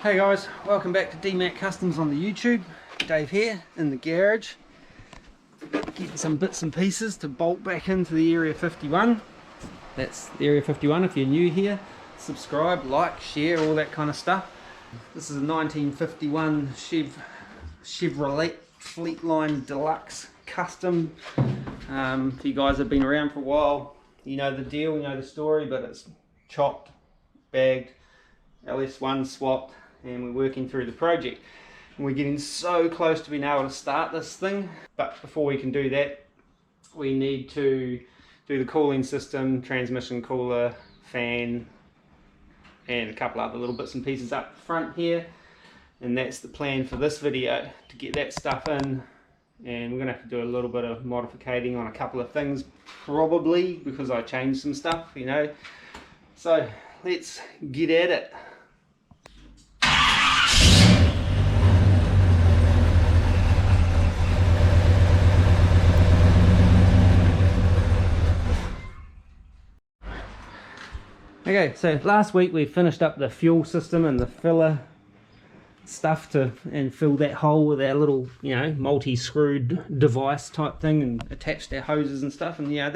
Hey guys, welcome back to DMAC Customs on the YouTube. Dave here in the garage, getting some bits and pieces to bolt back into the Area 51. That's the Area 51 if you're new here. Subscribe, like, share, all that kind of stuff. This is a 1951 Chevrolet Fleetline Kustom. If you guys have been around for a while, you know the deal, you know the story, but it's chopped, bagged, LS1 swapped, and we're working through the project. And we're getting so close to being able to start this thing, but before we can do that, we need to do the cooling system, transmission cooler, fan, and a couple other little bits and pieces up front here. And that's the plan for this video, to get that stuff in. And we're going to have to do a little bit of modificating on a couple of things, probably, because I changed some stuff, you know. So let's get at it. Okay, so last week we finished up the fuel system and the filler stuff and fill that hole with our little, you know, multi-screwed device type thing and attached our hoses and stuff. And yeah,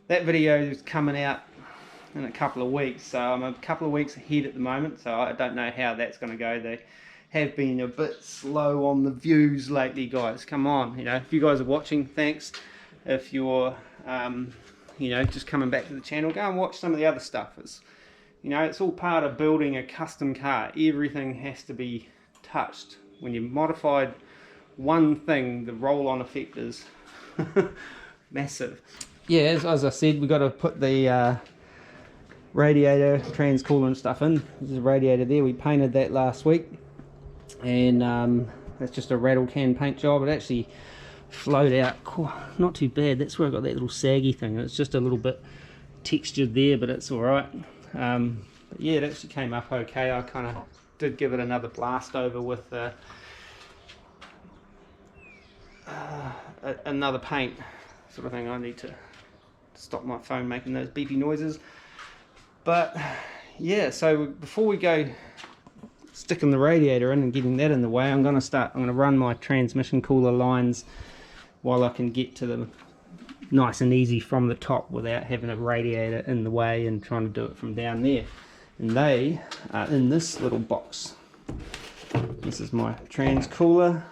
that video is coming out in a couple of weeks, so I'm a couple of weeks ahead at the moment, so I don't know how that's going to go. They have been a bit slow on the views lately, guys. Come on, you know, if you guys are watching, thanks. If you're you know, just coming back to the channel, go and watch some of the other stuff. It's, you know, it's all part of building a custom car. Everything has to be touched. When you modified one thing, the roll-on effect is massive. Yeah, as I said, we've got to put the radiator coolant stuff in. There's a radiator there. We painted that last week, and that's just a rattle can paint job. It actually flowed out not too bad. That's where I got that little saggy thing. It's just a little bit textured there, but it's all right. But yeah, it actually came up okay. I kind of did give it another blast over with another paint sort of thing. I need to stop my phone making those beepy noises. But yeah, so before we go sticking the radiator in and getting that in the way, I'm going to run my transmission cooler lines while I can get to them nice and easy from the top without having a radiator in the way and trying to do it from down there. And they are in this little box. This is my trans cooler.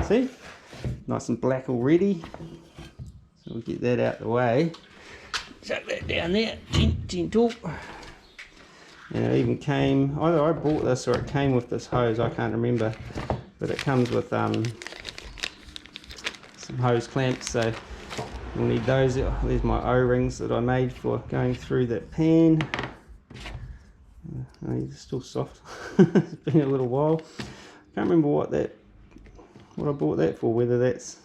See? Nice and black already. So we'll get that out the way. Chuck that down there. Gentle. And it even came, either I bought this or it came with this hose, I can't remember. But it comes with some hose clamps, so we'll need those. There's my O-rings that I made for going through that pan. Oh, it's still soft. It's been a little while. Can't remember what I bought that for, whether that's,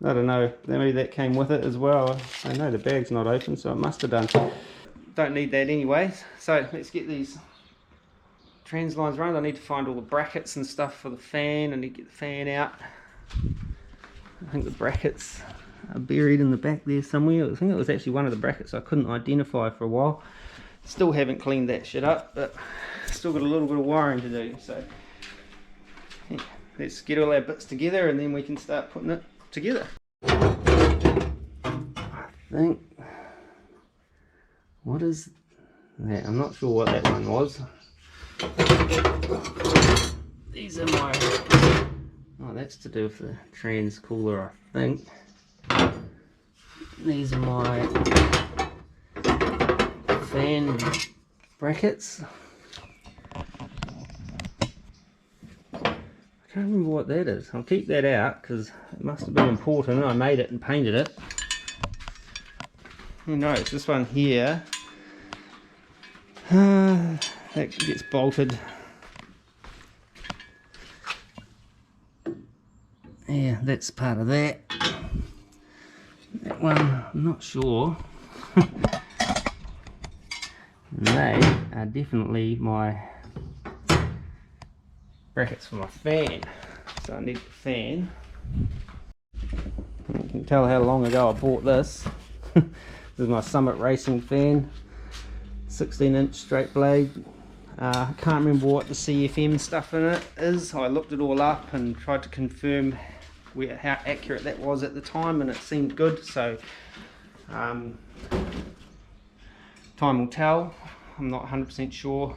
I don't know, maybe that came with it as well. I know the bag's not open, so it must have done. Don't need that anyway, so let's get these trans lines running. I need to find all the brackets and stuff for the fan. I need to get the fan out. I think the brackets are buried in the back there somewhere. I think it was actually one of the brackets I couldn't identify for a while. Still haven't cleaned that shit up, but still got a little bit of wiring to do. So yeah, let's get all our bits together and then we can start putting it together. I think, what is that? I'm not sure what that one was. These are my, oh, that's to do with the trans cooler, I think. These are my fan brackets. I can't remember what that is. I'll keep that out because it must have been important. I made it and painted it. Who knows? This one here, that gets bolted. Yeah, that's part of that. That one, I'm not sure. They are definitely my brackets for my fan. So I need the fan. You can tell how long ago I bought this. This is my Summit Racing fan. 16-inch straight blade, I can't remember what the CFM stuff in it is. I looked it all up and tried to confirm how accurate that was at the time, and it seemed good, so time will tell. I'm not 100% sure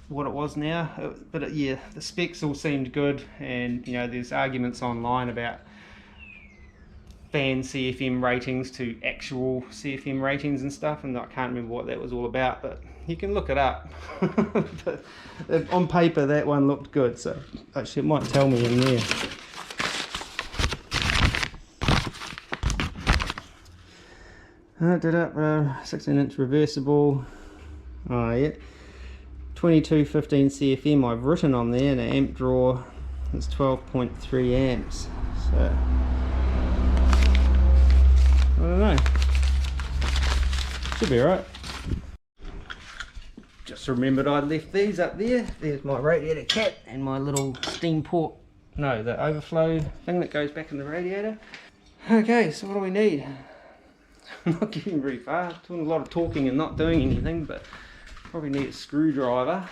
what it was now, but yeah, the specs all seemed good, and you know, there's arguments online about fan CFM ratings to actual CFM ratings and stuff, and I can't remember what that was all about, but you can look it up. But on paper that one looked good, so actually it might tell me in there. Did up 16-inch reversible. Oh yeah, 2215 CFM I've written on there, and the amp draw is 12.3 amps, so I don't know, should be alright. Just remembered I left these up there. There's my radiator cap and my little steam port, no, the overflow thing that goes back in the radiator. Okay, so what do we need? I'm not getting very far, doing a lot of talking and not doing anything, but probably need a screwdriver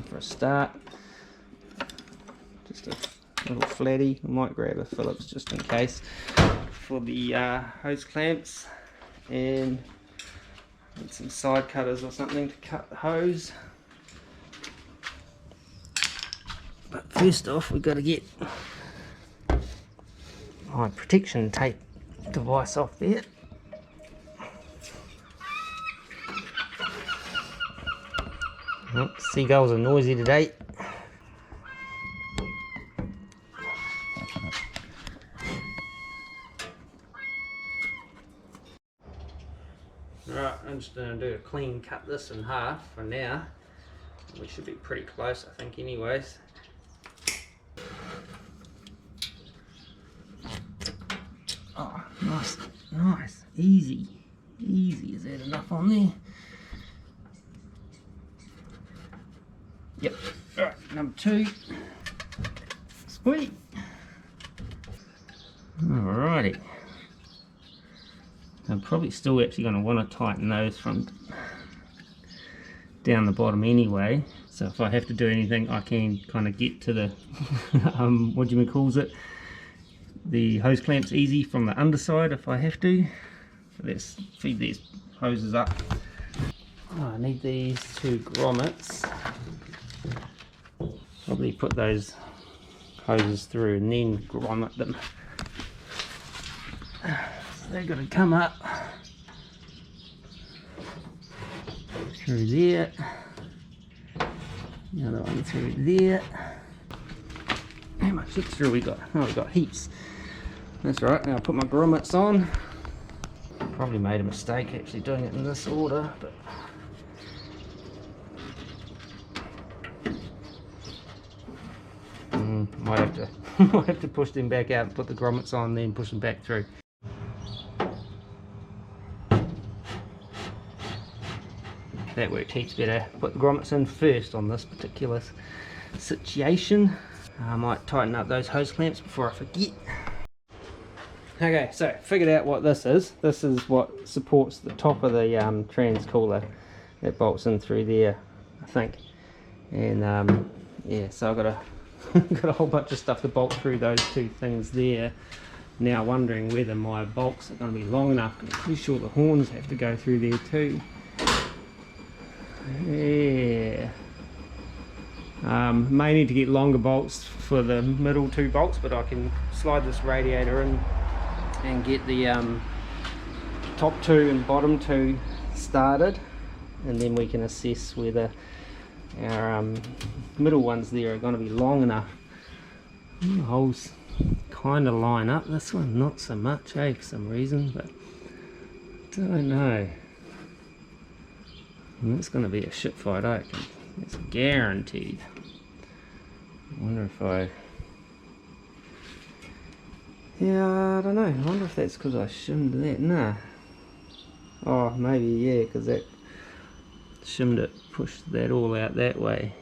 for a start. Just a little flatty. I might grab a Phillips just in case for the hose clamps, and need some side cutters or something to cut the hose. But first off, we've got to get my protection tape device off there. Oh, seagulls are noisy today. Alright, I'm just going to do a clean cut this in half for now. We should be pretty close, I think, anyways. Oh, nice, nice, easy, easy. Is that enough on there? Yep. Alright, number 2. Sweet. Alrighty. I'm probably still actually going to want to tighten those from down the bottom anyway. So if I have to do anything, I can kind of get to the what do you calls it? The hose clamps easy from the underside if I have to. So let's feed these hoses up. Oh, I need these 2 grommets. Probably put those hoses through and then grommet them. So they've got to come up through there, the other one through there. How much extra we got? Oh, we got heaps. That's right. Now I'll put my grommets on. Probably made a mistake actually doing it in this order, but might have to might have to push them back out and put the grommets on, then push them back through. That worked heaps better. Put the grommets in first on this particular situation. I might tighten up those hose clamps before I forget. Okay, so figured out what this is. This is what supports the top of the trans cooler that bolts in through there, I think. And yeah, so I've got a got a whole bunch of stuff to bolt through those 2 things there. Now wondering whether my bolts are going to be long enough. I'm pretty sure the horns have to go through there too. Yeah. May need to get longer bolts for the middle 2 bolts, but I can slide this radiator in and get the top 2 and bottom 2 started, and then we can assess whether our middle ones there are going to be long enough. The holes kind of line up. This one not so much, for some reason, but don't know. And it's going to be a shit fight, it's guaranteed. I wonder if yeah, I don't know. I wonder if that's because I shimmed that. Nah. Oh, maybe, yeah, because that shimmed it, pushed that all out that way.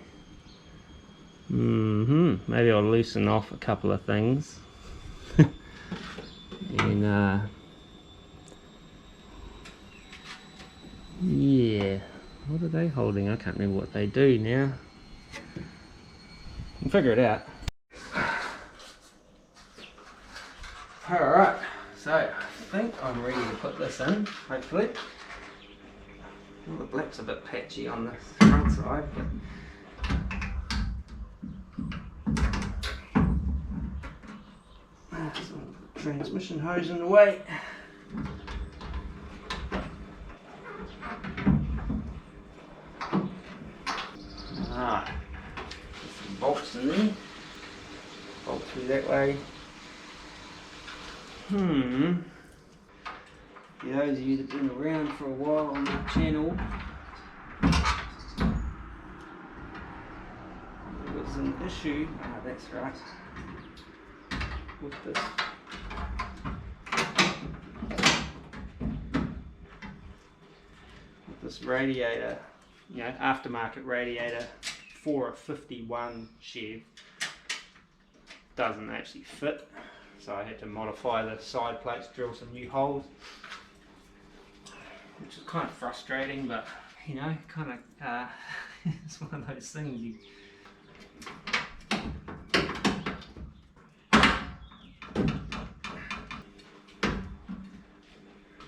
Maybe I'll loosen off a couple of things. And Yeah, what are they holding? I can't remember what they do now. We'll figure it out. Alright, so I think I'm ready to put this in, hopefully. Well, the black's a bit patchy on the front side, but some transmission hose in the way. Alright, some bolts in there. Bolt through that way. For those of you that have been around for a while on the channel, there was an issue, that's right, with this radiator, you know, aftermarket radiator for a 51 Chev. Doesn't actually fit. So I had to modify the side plates, drill some new holes, which is kind of frustrating, but you know, kind of it's one of those things.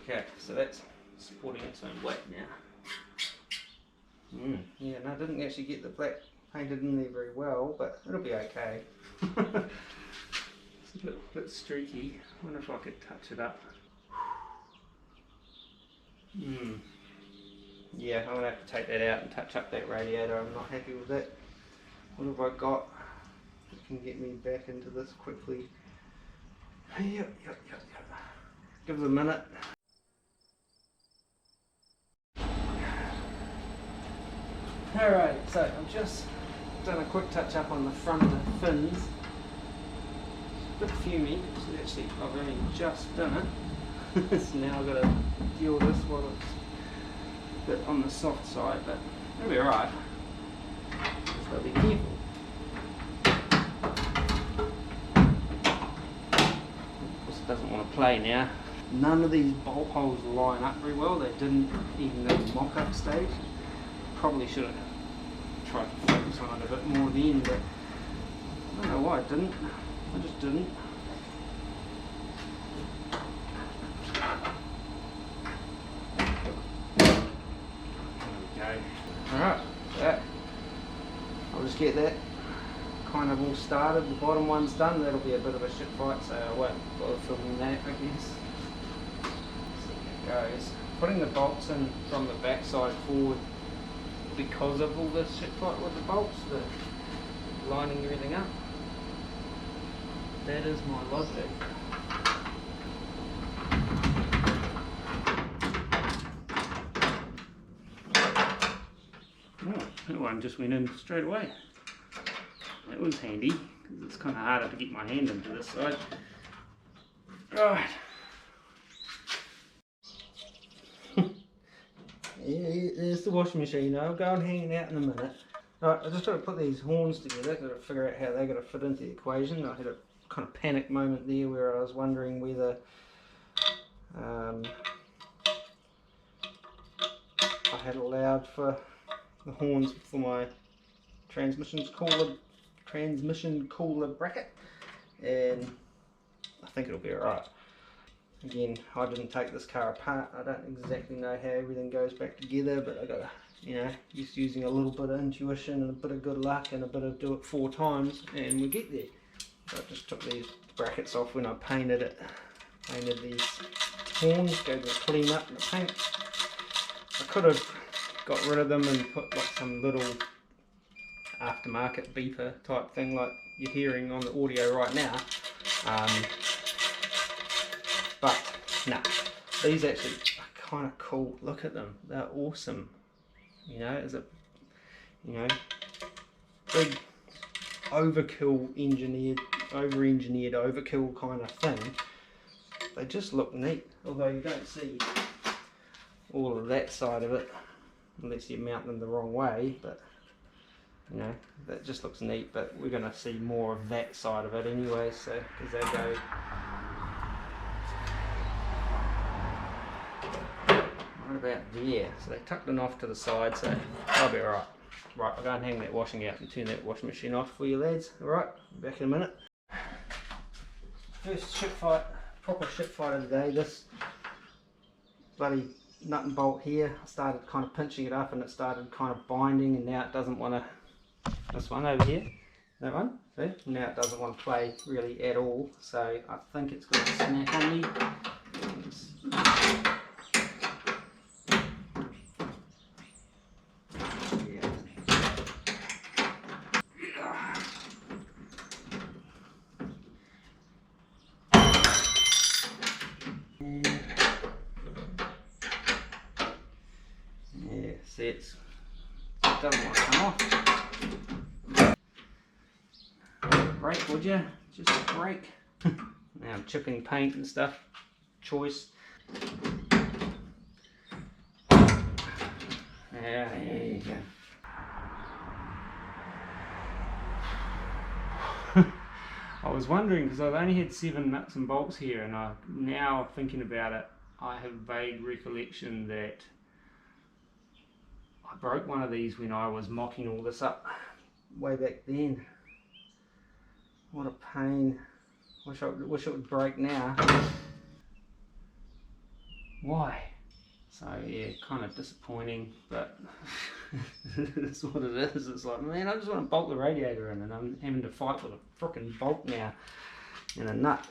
Okay, so that's supporting its own weight now. Yeah, and I didn't actually get the black painted in there very well, but it'll be okay. A bit streaky. I wonder if I could touch it up. Yeah, I'm gonna have to take that out and touch up that radiator. I'm not happy with that. What have I got that can get me back into this quickly? Yep. Give it a minute. Alright, so I've just done a quick touch up on the front of the fins. A bit fumey, because actually I've only just done it. So now I've got to deal with this while it's a bit on the soft side, but it'll be alright. Just got to be careful. Of course it doesn't want to play now. None of these bolt holes line up very well. They didn't even at the mock-up stage. Probably should have tried to focus on it a bit more then, but I don't know why I didn't. I just didn't. There we go. Alright, that. I'll just get that kind of all started. The bottom one's done. That'll be a bit of a shit fight, so I won't bother filming that, I guess. So there it goes. Putting the bolts in from the back side forward because of all this shit fight with the bolts, the lining everything up. That is my logic. Oh, that one just went in straight away. That was handy, because it's kind of harder to get my hand into this side. Right. Yeah, there's the washing machine. I'll go and hang it out in a minute. Right, I just got to put these horns together, got to figure out how they're going to fit into the equation. I had a kind of panic moment there where I was wondering whether I had allowed for the horns for my transmission cooler bracket, and I think it'll be alright. Again, I didn't take this car apart. I don't exactly know how everything goes back together, but I gotta, you know, just using a little bit of intuition and a bit of good luck and a bit of do it 4 times, and we get there. So I just took these brackets off when I painted it. Painted these horns, gave them a clean up in the paint. I could have got rid of them and put like some little aftermarket beeper type thing like you're hearing on the audio right now. But nah, these actually are kind of cool. Look at them, they're awesome. You know, it's a, you know, big overkill over-engineered overkill kind of thing. They just look neat, although you don't see all of that side of it unless you mount them the wrong way, but you know, that just looks neat. But we're going to see more of that side of it anyway, so because they go right about there. So they tucked it off to the side, so I'll be alright. Right, I'll go and hang that washing out and turn that washing machine off for you lads. Alright, back in a minute. First shit fight, proper shit fight of the day. This bloody nut and bolt here, I started kind of pinching it up and it started kind of binding, and now it doesn't want to, this one over here, that one, see, now it doesn't want to play really at all, so I think it's going to snap on me. See, it doesn't want to come off. Brake, would you? Just brake. Now I'm chipping paint and stuff. Choice. Yeah, there you go. I was wondering, because I've only had 7 nuts and bolts here, and now thinking about it, I have vague recollection that I broke one of these when I was mocking all this up way back then. What a pain. Wish it would break now. Why? So yeah, kind of disappointing, but it's what it is. It's like, man, I just want to bolt the radiator in, and I'm having to fight with a frickin' bolt now and a nut.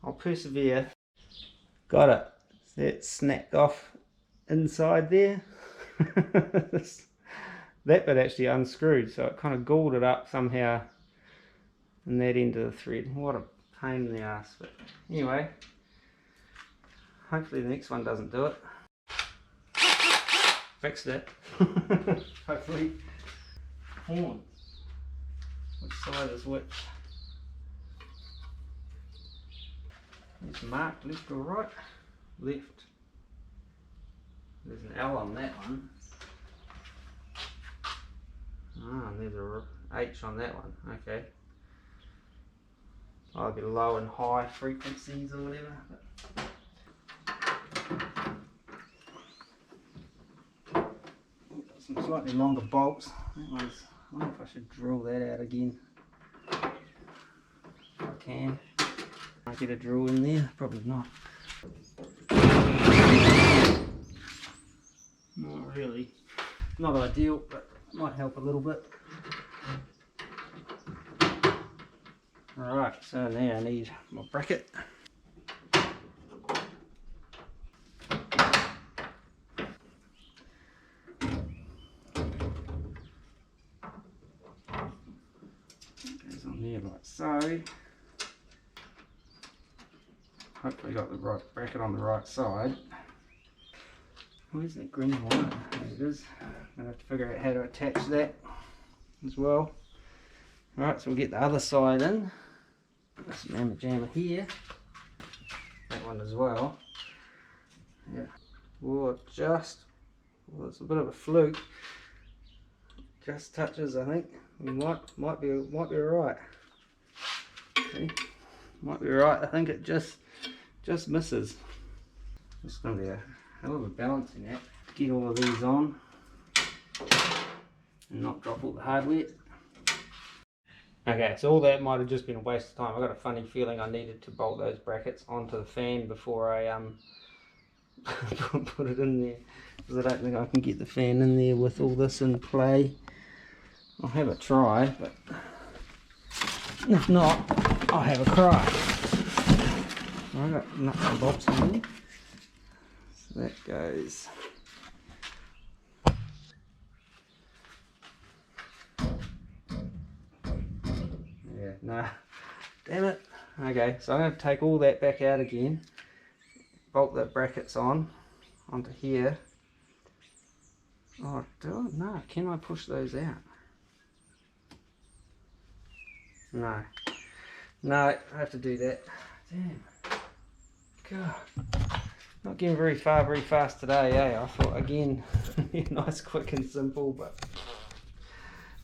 I'll persevere. Got it. That snapped off inside there. That bit actually unscrewed, so it kind of galled it up somehow in that end of the thread. What a pain in the ass. But anyway, hopefully the next one doesn't do it. Fixed it. Hopefully. Horn. Which side is which? It's marked left or right? Left. There's an L on that one. Ah, and there's a H on that one. Okay. I'll be low and high frequencies or whatever. Got some slightly longer bolts. That one's, I wonder if I should drill that out again. If I can. I'll get a drill in there. Probably not. Not really. Not ideal, but might help a little bit. Alright, so now I need my bracket. Goes on there like so. Hopefully got the right bracket on the right side. Where's that green wire? There it is. I'm going to have to figure out how to attach that as well. Alright, so we'll get the other side in. Put some mamma jammer here. That one as well. Yeah. Well, it's a bit of a fluke. Just touches, I think. We might be alright. See? Might be alright. I think it just misses. It's going to be a hell of a balancing act. Get all of these on and not drop all the hardware. Okay, so all that might have just been a waste of time. I got a funny feeling I needed to bolt those brackets onto the fan before I put it in there, because I don't think I can get the fan in there with all this in play. I'll have a try, but if not, I'll have a cry. I got nuts and bolts in there. So that goes. Yeah, no, damn it. Okay, so I'm going to take all that back out again, bolt the brackets onto here. Oh, do it? No, can I push those out? No, I have to do that. Damn. God, not getting very far very fast today, eh? I thought again, nice, quick and simple, but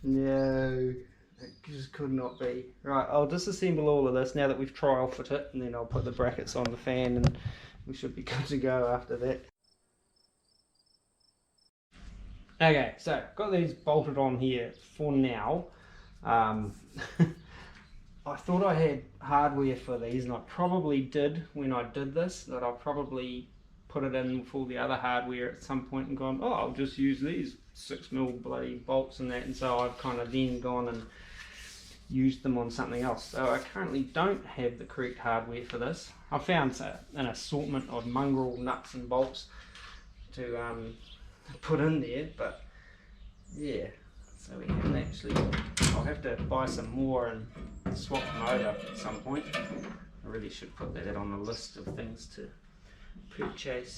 no. It just could not be. Right, I'll disassemble all of this now that we've trial fit it, and then I'll put the brackets on the fan and we should be good to go after that. Okay, so got these bolted on here for now. I thought I had hardware for these, and I probably did when I did this, that I'll probably put it in with all the other hardware at some point and gone, oh, I'll just use these 6mm bloody bolts and that, and so I've kind of then gone and used them on something else. So I currently don't have the correct hardware for this. I found an assortment of mongrel nuts and bolts to put in there, but yeah, so we haven't actually. I'll have to buy some more and swap them over at some point. I really should put that on the list of things to purchase.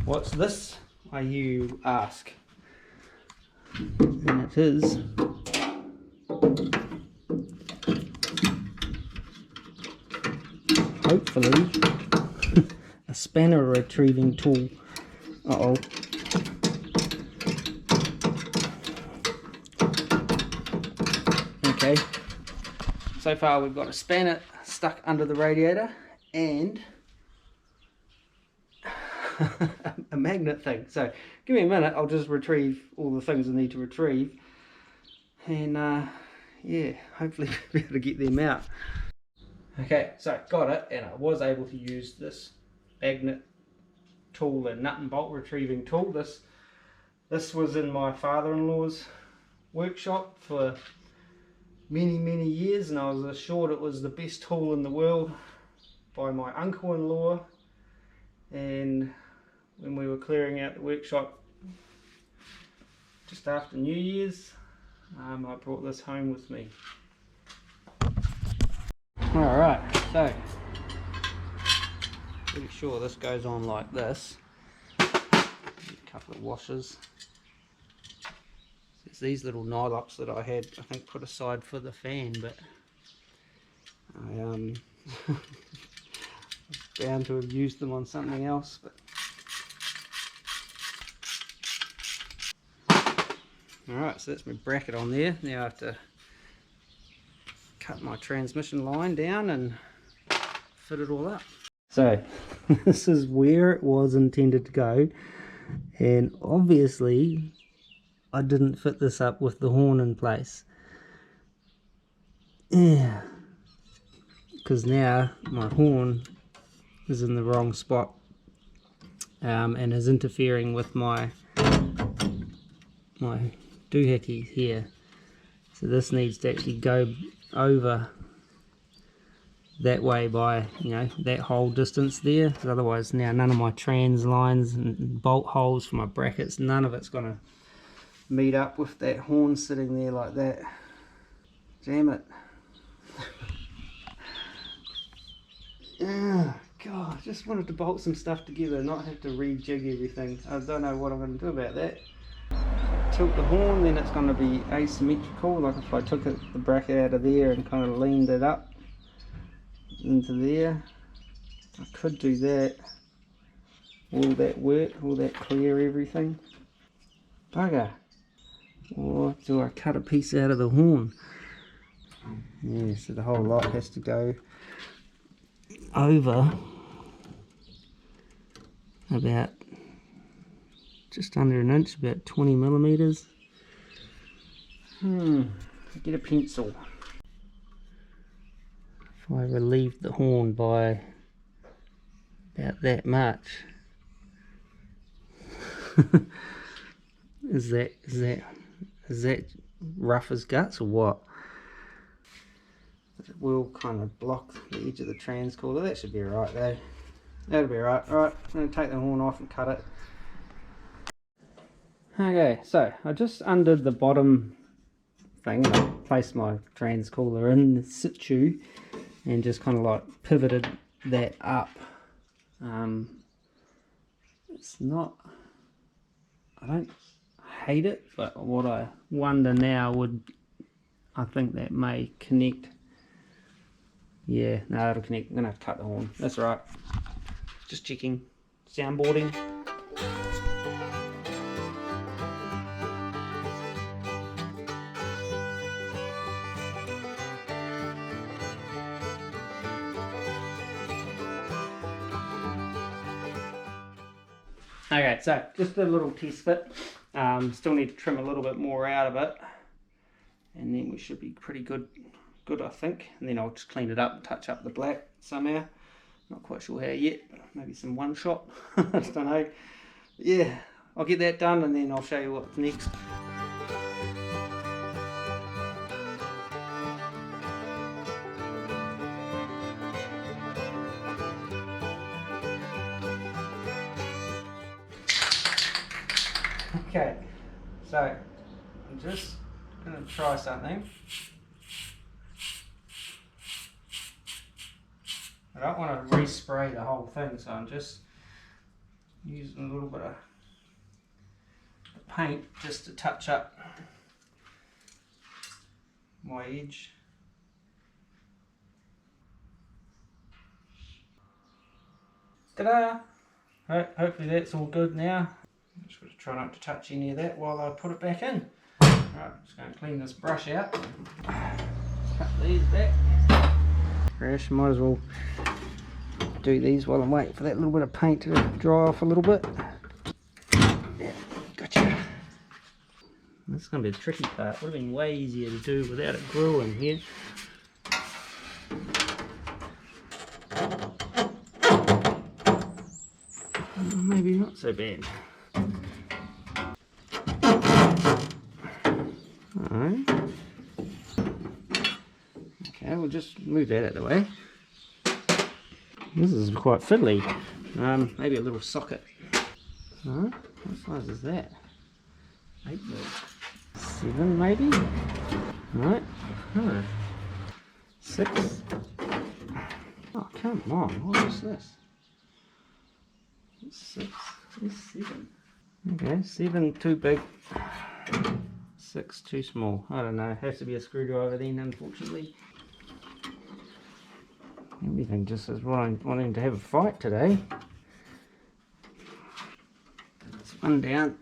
What's this, you ask? And it is hopefully a spanner retrieving tool. Uh-oh. Okay, so far we've got a spanner stuck under the radiator and a magnet thing. So give me a minute, I'll just retrieve all the things I need to retrieve, and yeah, hopefully be able to get them out. Okay, so got it, and I was able to use this magnet tool and nut and bolt retrieving tool. This was in my father-in-law's workshop for many years, and I was assured it was the best tool in the world by my uncle-in-law. And when we were clearing out the workshop just after New Year's, I brought this home with me. Alright, so pretty sure this goes on like this. A couple of washers. There's these little nylops that I had, I think, put aside for the fan, but I bound to have used them on something else. But alright, so that's my bracket on there. Now I have to cut my transmission line down and fit it all up. So this is where it was intended to go, and obviously I didn't fit this up with the horn in place. Yeah, because now my horn is in the wrong spot and is interfering with my doohickey here. So this needs to actually go over that way by, you know, that whole distance there, because otherwise now none of my trans lines and bolt holes for my brackets, none of it's going to meet up with that horn sitting there like that. Damn it. Oh, God, I just wanted to bolt some stuff together, not have to rejig everything. I don't know what I'm going to do about that. Tilt the horn, then it's going to be asymmetrical, like if I took the bracket out of there and kind of leaned it up into there. I could do that. Will that work? Will that clear everything? Bugger. Or do I cut a piece out of the horn? Yeah, so the whole lot has to go over about just under an inch, about 20 millimeters. Get a pencil. If I relieved the horn by about that much, is that rough as guts or what? It will kind of block the edge of the transcooler. That should be alright though. That'll be alright. Alright, I'm going to take the horn off and cut it. Okay, so I just undid the bottom thing and I placed my transcooler in situ and just kind of like pivoted that up. It's not, I don't hate it, but what I wonder now I think that may connect Yeah, no, it'll connect. I'm gonna have to cut the horn. That's right. Just checking. Soundboarding. Okay, so just a little test fit. Still need to trim a little bit more out of it, and then we should be pretty good, I think. And then I'll just clean it up and touch up the black somehow. Not quite sure how yet. Maybe some one shot. I don't know. Yeah, I'll get that done and then I'll show you what's next. Okay, so I'm just going to try something. I don't want to respray the whole thing, so I'm just using a little bit of paint just to touch up my edge. Ta-da! Hopefully that's all good now. I'm just going to try not to touch any of that while I put it back in. Right, just going to clean this brush out. Cut these back. Crash, might as well do these while I'm waiting for that little bit of paint to dry off a little bit. Yeah, gotcha. This is going to be the tricky part. Would have been way easier to do without it gluing here. Maybe not so bad. Alright. Okay, we'll just move that out of the way. This is quite fiddly. Maybe a little socket. Alright, what size is that? 8 mil. 7 maybe? Alright. 6. Oh, come on, what is this? 6. It's 7. Okay, 7 too big. 6 too small. I don't know. Has to be a screwdriver then, unfortunately. Everything just is wanting to have a fight today. That's one down.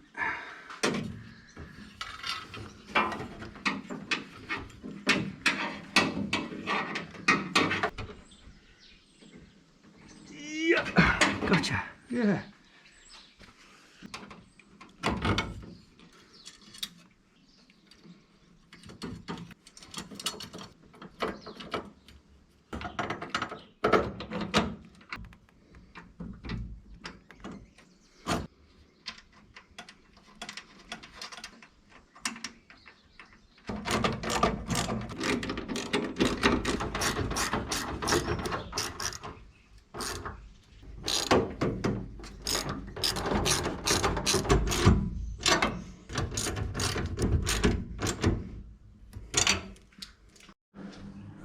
Yeah. Gotcha. Yeah.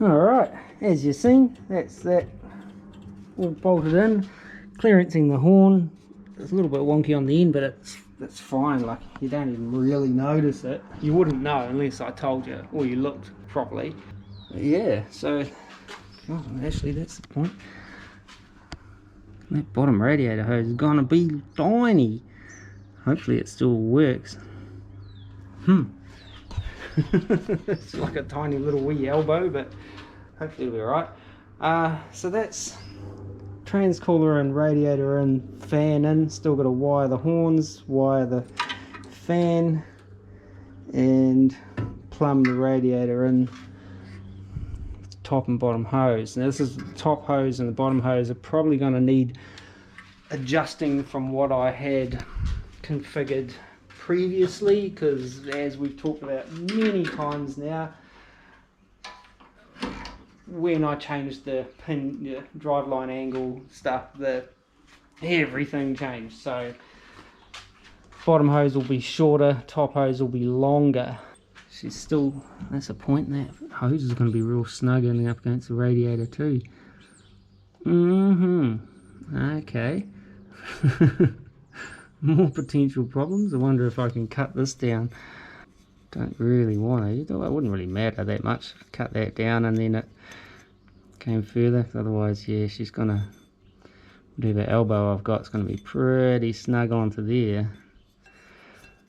Alright, as you've seen, that's that all bolted in, clearancing the horn. It's a little bit wonky on the end, but it's fine. Like, you don't even really notice it. You wouldn't know unless I told you or you looked properly. But yeah, so oh, actually that's the point. That bottom radiator hose is gonna be tiny. Hopefully it still works. It's like a tiny little wee elbow, but hopefully it'll be alright. So that's transcooler and radiator and fan in. Still got to wire the horns, wire the fan, and plumb the radiator in. Top and bottom hose. Now this is the top hose and the bottom hose are probably going to need adjusting from what I had configured previously, because as we've talked about many times now, when I changed the pin driveline angle stuff, everything changed. So bottom hose will be shorter, top hose will be longer. She's still, that's a point, that hose is going to be real snug and up against the radiator too. Okay. More potential problems. I wonder if I can cut this down. Don't really want to. It wouldn't really matter that much. Cut that down and then it came further, otherwise, yeah, she's gonna, whatever elbow I've got, it's gonna be pretty snug onto there.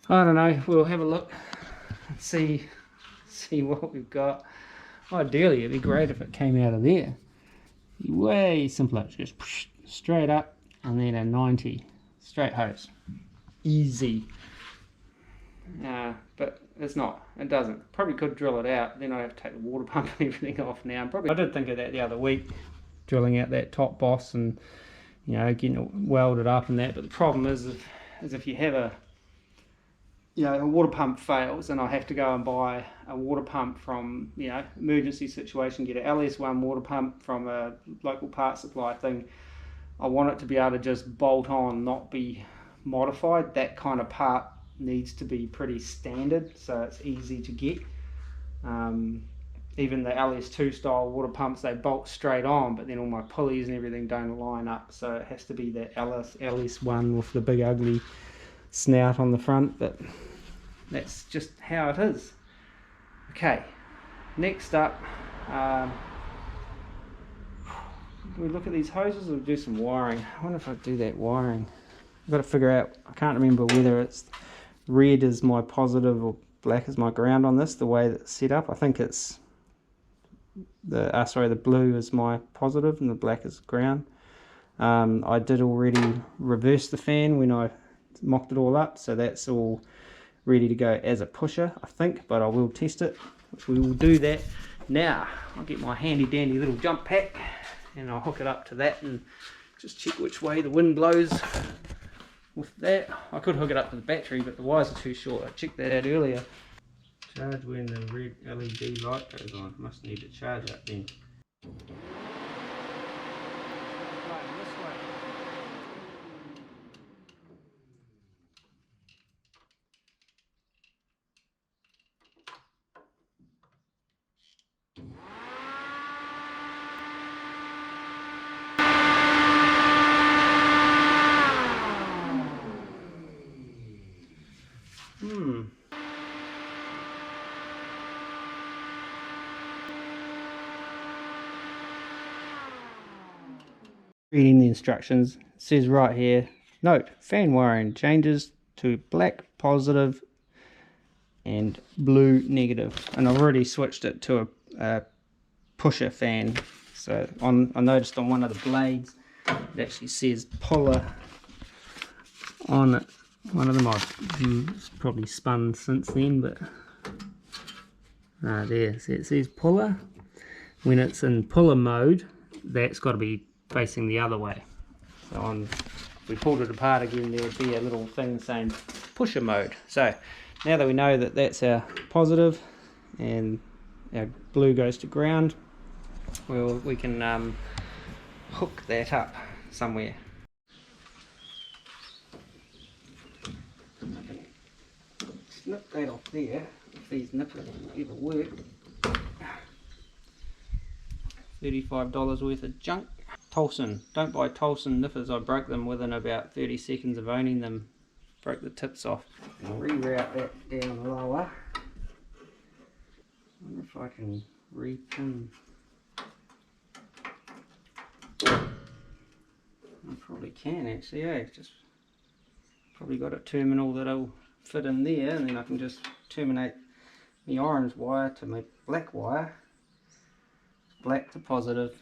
I don't know, we'll have a look and see what we've got. Ideally, it'd be great if it came out of there. Way simpler, just straight up and then a 90, straight hose. Easy. But it's not, it doesn't. Probably could drill it out, then I'd have to take the water pump and everything off now. I did think of that the other week, drilling out that top boss and, you know, getting it welded up and that. But the problem is if you have a water pump fails and I have to go and buy a water pump from, you know, emergency situation, get an LS1 water pump from a local parts supply thing. I want it to be able to just bolt on, not be modified. That kind of part needs to be pretty standard, so it's easy to get. Even the LS2 style water pumps, they bolt straight on, but then all my pulleys and everything don't line up, so it has to be that LS1 with the big ugly snout on the front. But that's just how it is. Okay, next up, do we look at these hoses or do some wiring? I wonder if I do that wiring. I've got to figure out, I can't remember whether it's red is my positive or black is my ground on this, the way that it's set up. I think it's the blue is my positive and the black is ground. I did already reverse the fan when I mocked it all up, so that's all ready to go as a pusher, I think, but I will test it, which we will do that now. I'll get my handy dandy little jump pack and I'll hook it up to that and just check which way the wind blows with that. I could hook it up to the battery, but the wires are too short. I checked that out earlier. Charge when the red LED light goes on. Must need to charge up then. Reading the instructions, it says right here, note, fan wiring changes to black positive and blue negative, and I've already switched it to a pusher fan. So I noticed on one of the blades it actually says puller on it. One of them I've probably spun since then, but there, so it says puller. When it's in puller mode, that's got to be facing the other way. So if we pulled it apart again, there would be a little thing saying pusher mode. So now that we know that that's our positive and our blue goes to ground, we can hook that up somewhere. Snip that off there, if these nippers ever work. $35 worth of junk. Tolson. Don't buy Tolson nippers. I broke them within about 30 seconds of owning them. Broke the tips off. And reroute that down lower. I wonder if I can repin. I probably can actually, yeah. Just probably got a terminal that'll fit in there, and then I can just terminate the orange wire to my black wire. Black to positive,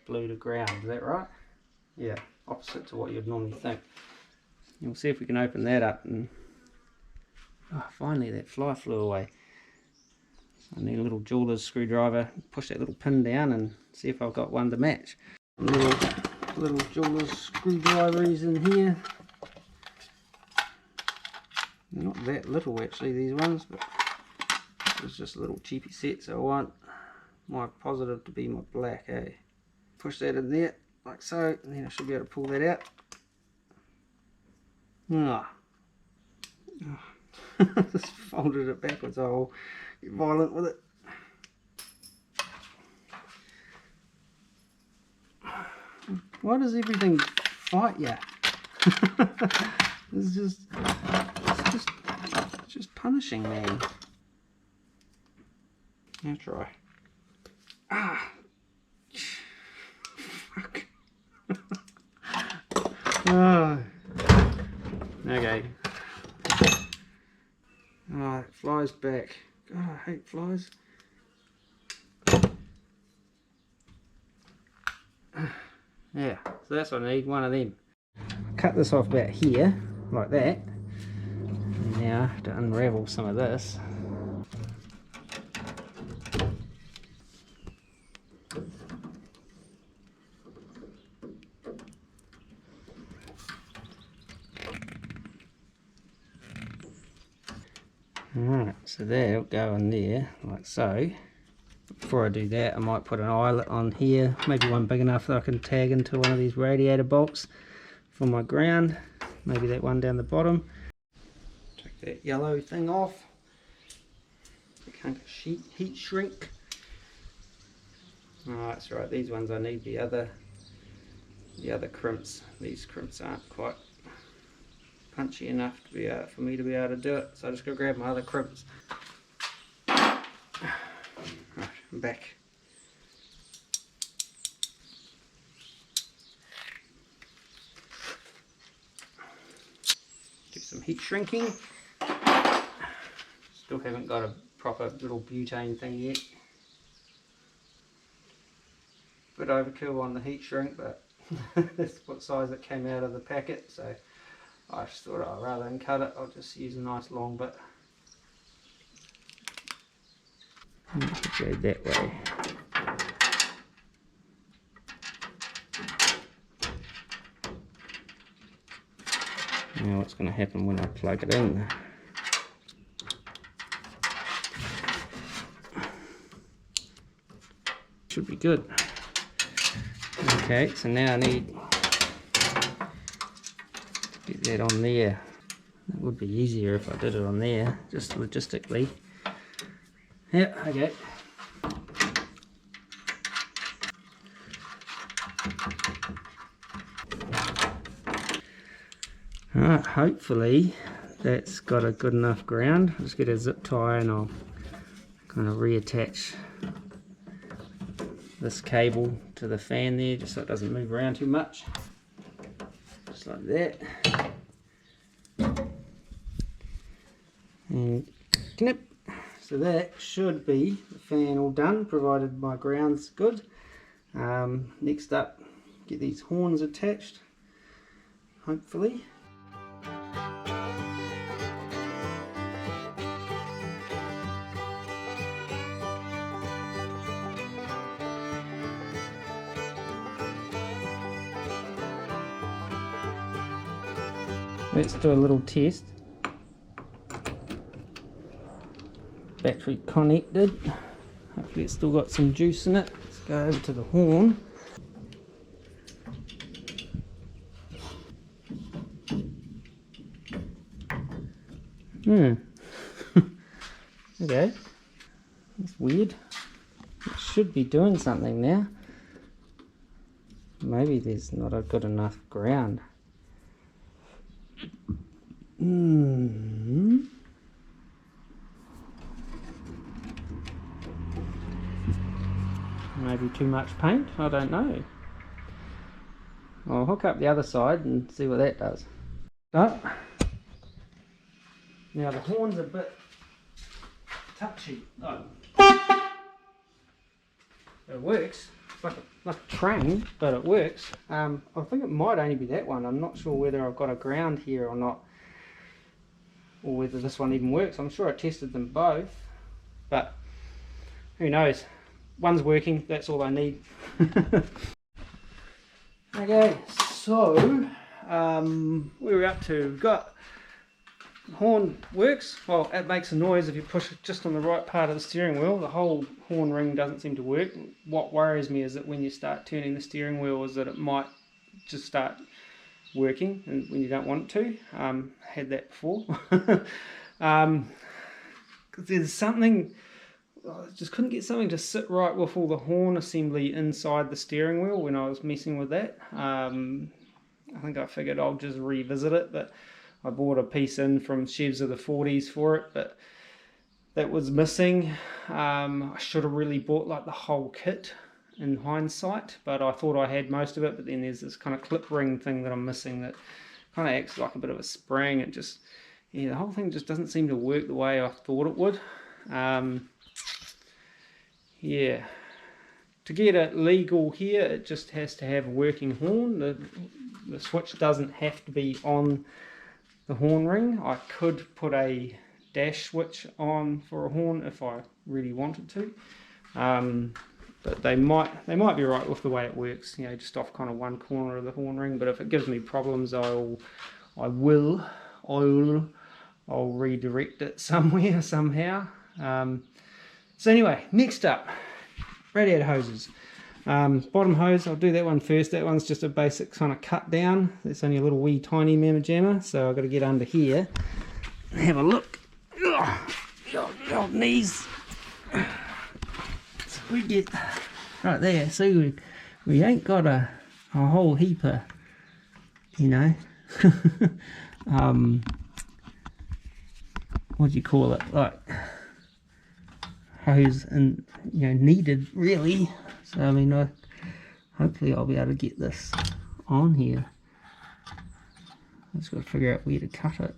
blue to ground, is that right? Yeah, opposite to what you'd normally think. And we'll see if we can open that up, and finally that fly flew away. So I need a little jeweler's screwdriver, push that little pin down and see if I've got one to match. Little jeweler's screwdrivers in here. They're not that little actually, these ones, but it's just a little cheapy set, so I want my positive to be my black, eh? Push that in there, like so, and then I should be able to pull that out. Just folded it backwards, I'll get violent with it. Why does everything fight you? It's just punishing me. Now try. Oh. Okay. Oh, it flies back. God, I hate flies. Yeah, so that's what I need, one of them. Cut this off about here, like that. And now I have to unravel some of this. Alright, so that'll go in there, like so. Before I do that, I might put an eyelet on here, maybe one big enough that I can tag into one of these radiator bolts for my ground. Maybe that one down the bottom. Take that yellow thing off. Can't heat shrink. Oh, that's right, these ones I need the other crimps. These crimps aren't quite punchy enough to be for me to be able to do it, so I just gotta grab my other crimps. Right, I'm back. Do some heat shrinking. Still haven't got a proper little butane thing yet. Bit overkill on the heat shrink, but that's what size it came out of the packet, so I just thought, oh, rather than cut it, I'll just use a nice long bit. Go that way. Now what's going to happen when I plug it in? Should be good. Okay, so now I need to get that on there. It would be easier if I did it on there, just logistically. Yeah, okay. Alright, hopefully that's got a good enough ground. I'll just get a zip tie and I'll kind of reattach this cable to the fan there just so it doesn't move around too much. Just like that. And snip. So that should be the fan all done, provided my ground's good. Next up, get these horns attached, hopefully. Let's do a little test. Battery connected. Hopefully it's still got some juice in it. Let's go over to the horn. Okay. That's weird. It should be doing something now. Maybe there's not a good enough ground. Maybe too much paint, I don't know. I'll hook up the other side and see what that does. Oh. Now the horn's a bit touchy. Oh. It works. It's like a train, but it works. I think it might only be that one. I'm not sure whether I've got a ground here or not, or whether this one even works. I'm sure I tested them both, but who knows. One's working, that's all I need. Okay, so where we're up to, we've got the horn works. Well, it makes a noise if you push it just on the right part of the steering wheel. The whole horn ring doesn't seem to work. What worries me is that when you start turning the steering wheel is that it might just start working and when you don't want it to. Had that before. There's something, I just couldn't get something to sit right with all the horn assembly inside the steering wheel when I was messing with that. I think I figured I'll just revisit it, but I bought a piece in from Chevs of the 40s for it, but that was missing. I should have really bought like the whole kit in hindsight, but I thought I had most of it, but then there's this kind of clip ring thing that I'm missing that kind of acts like a bit of a spring. It just, yeah, the whole thing just doesn't seem to work the way I thought it would. Yeah, to get it legal here, it just has to have a working horn. The switch doesn't have to be on the horn ring. I could put a dash switch on for a horn if I really wanted to, but they might be right with the way it works, you know, just off kind of one corner of the horn ring. But if it gives me problems, I'll redirect it somewhere somehow. So anyway, next up, radiator hoses. Bottom hose, I'll do that one first. That one's just a basic kind of cut down. It's only a little wee tiny mamma jammer, so I've got to get under here and have a look. The old knees. So we get right there. See, we ain't got a whole heap of, you know, what do you call it? Like hose and, you know, needed really. So I mean, hopefully I'll be able to get this on here. I've just got to figure out where to cut it.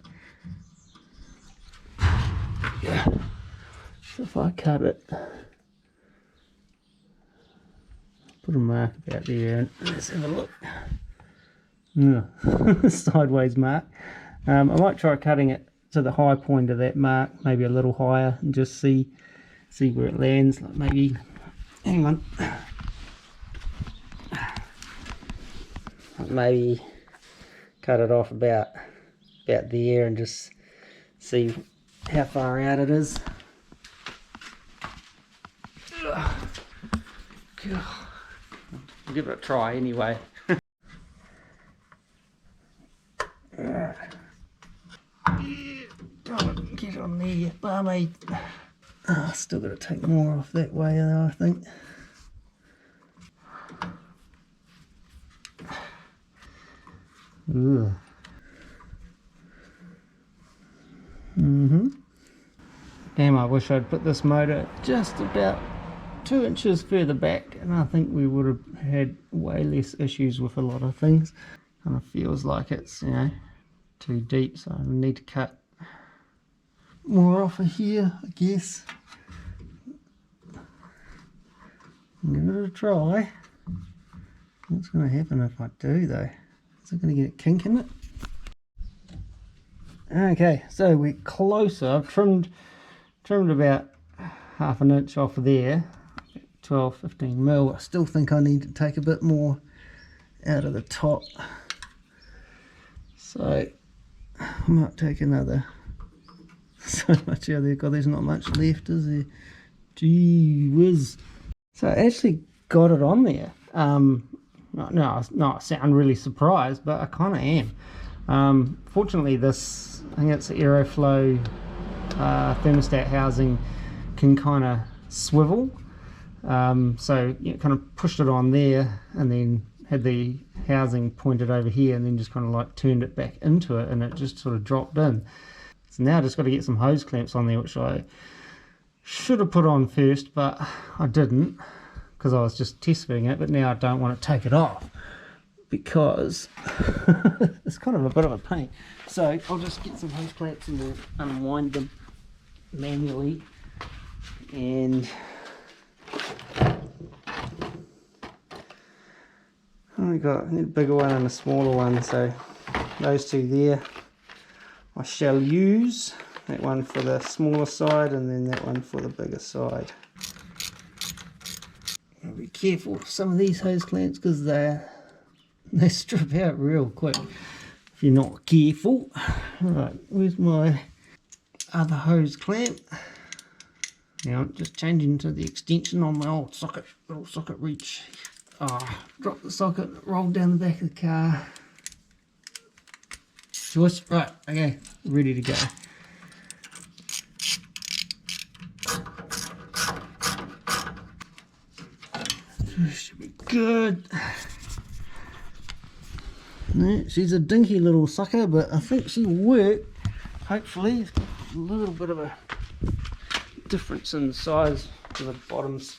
Yeah. So if I cut it, put a mark about there, and let's have a look. No, sideways mark. I might try cutting it to the high point of that mark, maybe a little higher, and just see where it lands. Like maybe, hang on, maybe cut it off about there and just see how far out it is. I'll give it a try anyway. Get on there, barmaid. Still got to take more off that way though, I think. Ugh. Damn, I wish I'd put this motor just about 2 inches further back, and I think we would have had way less issues with a lot of things. Kind of feels like it's, you know, too deep, so I need to cut more off of here, I guess. Give it a try. What's going to happen if I do though? Is it going to get a kink in it? Okay, so we're closer. I've trimmed about half an inch off of there, 12-15 mil. I still think I need to take a bit more out of the top, so I might take another. So much out there. God, there's not much left, is there? Gee whiz. So I actually got it on there. No, I sound really surprised, but I kind of am. Fortunately, this, I think it's the Aeroflow thermostat housing, can kind of swivel. So you kind of pushed it on there and then had the housing pointed over here and then just kind of like turned it back into it, and it just sort of dropped in. So now I just got to get some hose clamps on there, which I should have put on first, but I didn't because I was just test fitting it. But now I don't want to take it off because it's kind of a bit of a pain. So I'll just get some hose clamps and we'll unwind them manually. And I need a bigger one and a smaller one, so those two there I shall use. That one for the smaller side and then that one for the bigger side. I'll be careful with some of these hose clamps because they strip out real quick if you're not careful. Right, where's my other hose clamp? Now I'm just changing to the extension on my old socket, little socket reach. Drop the socket, rolled down the back of the car. Choice, right, okay, ready to go. Should be good. No, she's a dinky little sucker, but I think she'll work. Hopefully, it's got a little bit of a difference in size to the bottoms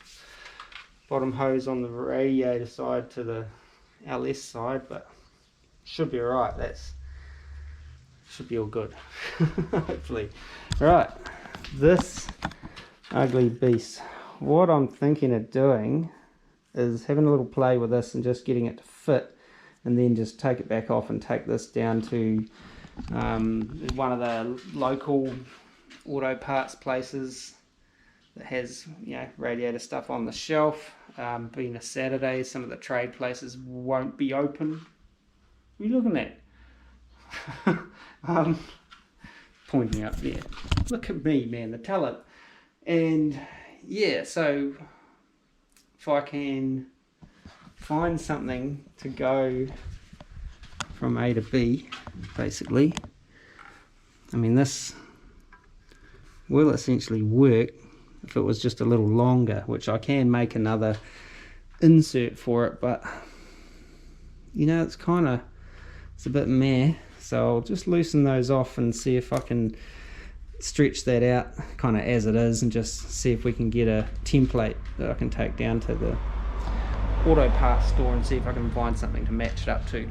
bottom hose on the radiator side to the LS side, but should be alright. That's should be all good. Hopefully. Right, this ugly beast. What I'm thinking of doing is having a little play with this and just getting it to fit, and then just take it back off and take this down to one of the local auto parts places that has, you know, radiator stuff on the shelf. Being a Saturday, some of the trade places won't be open. What are you looking at? Pointing up there. Look at me, man, the talent. And yeah, so if I can find something to go from A to B, basically, I mean, this will essentially work if it was just a little longer, which I can make another insert for it, but you know, it's a bit meh. So I'll just loosen those off and see if I can stretch that out kind of as it is, and just see if we can get a template that I can take down to the auto parts store and see if I can find something to match it up to.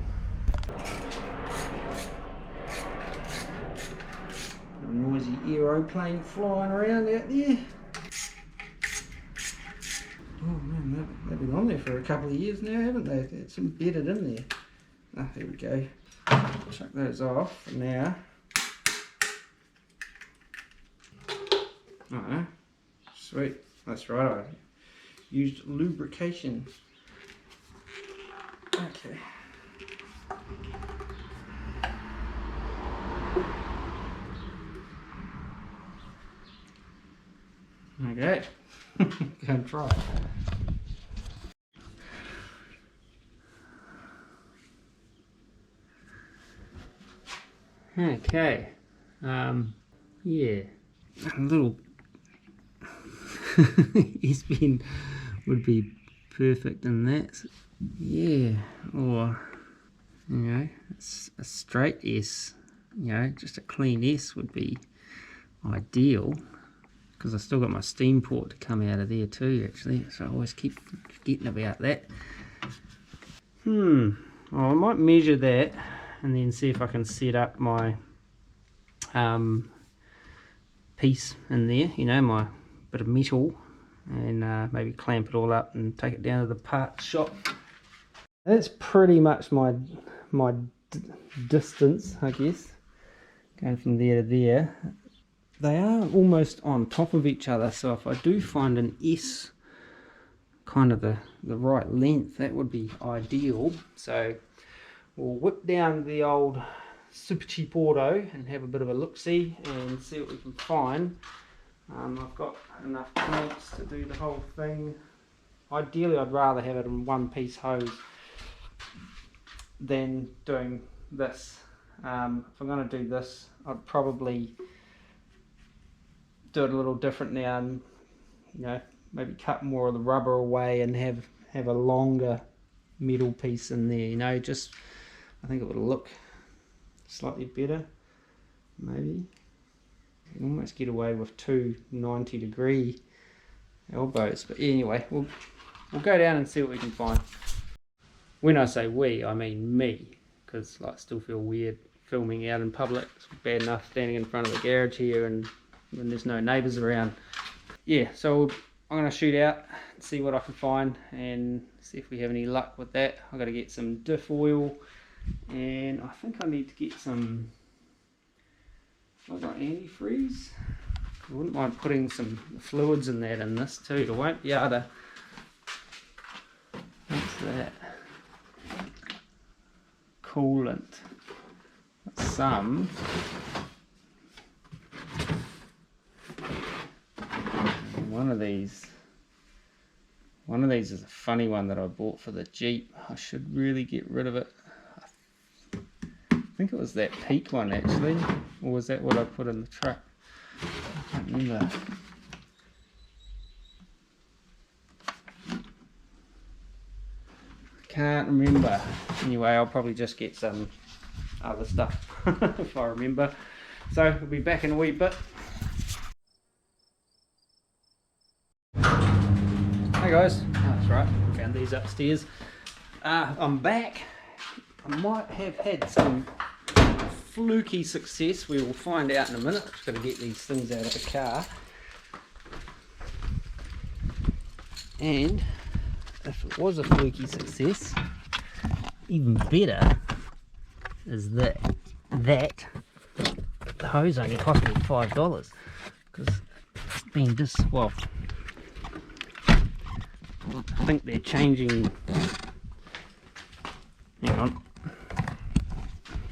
A noisy aeroplane flying around out there. Oh man, they've been on there for a couple of years now, haven't they? It's embedded in there. Ah, there we go. Chuck those off for now. Alright, sweet. That's right, I used lubrication. Okay. Okay. Go and try it. Okay, yeah, a little S-bend would be perfect in that, yeah, or, you know, a straight S, you know, just a clean S would be ideal, because I still got my steam port to come out of there too, actually, so I always keep forgetting about that. Well, I might measure that and then see if I can set up my piece in there, you know, my bit of metal, and maybe clamp it all up and take it down to the parts shop. That's pretty much my distance, I guess, going from there to there. They are almost on top of each other, so if I do find an S kind of the right length, that would be ideal. So we'll whip down the old super cheap auto and have a bit of a look-see and see what we can find. I've got enough clamps to do the whole thing. Ideally, I'd rather have it in one piece hose than doing this. If I'm going to do this, I'd probably do it a little different now, and you know, maybe cut more of the rubber away and have a longer metal piece in there, you know, just I think it would look slightly better, maybe. You can almost get away with two 90-degree elbows, but anyway, we'll go down and see what we can find. When I say we, I mean me, because I still feel weird filming out in public. It's bad enough standing in front of the garage here and when there's no neighbours around. Yeah, so I'm going to shoot out and see what I can find and see if we have any luck with that. I've got to get some diff oil, and I think I need to get some, I've got antifreeze. I wouldn't mind putting some fluids in that in this too. I won't be able to, what's that? Coolant. Some. One of these is a funny one that I bought for the Jeep. I should really get rid of it. I think it was that Peak one actually, or was that what I put in the truck? I can't remember. Can't remember. Anyway, I'll probably just get some other stuff if I remember. So we'll be back in a wee bit. Hey guys, right. Found these upstairs. I'm back. I might have had some fluky success. We will find out in a minute. Just got to get these things out of the car. And if it was a fluky success, even better is that the hose only cost me $5 because it's been well, I think they're changing. Hang on,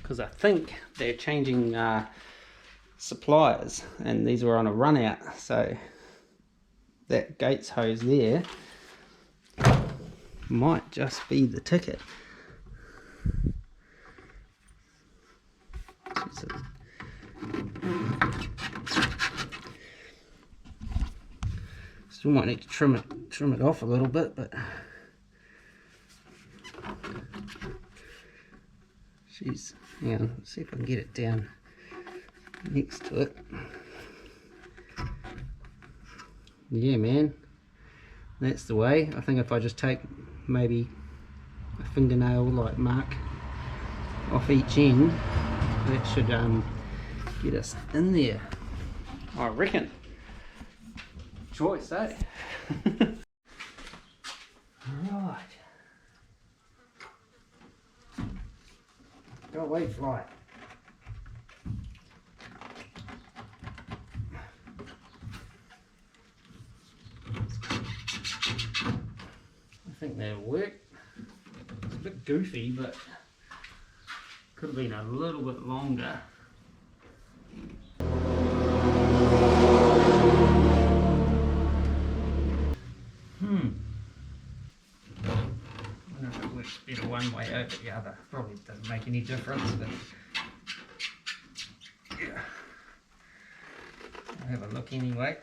because I think they're changing suppliers, and these were on a run out, so that Gates hose there might just be the ticket. Still might need to trim it off a little bit, but jeez, hang on, let's see if I can get it down next to it. Yeah, man, that's the way. I think if I just take maybe a fingernail like mark off each end, that should get us in there, I reckon. Choice, eh? Right. Go away, fly. I think that'll work. It's a bit goofy, but could have been a little bit longer. I wonder if it works better one way over the other. Probably doesn't make any difference, but yeah. I'll have a look anyway.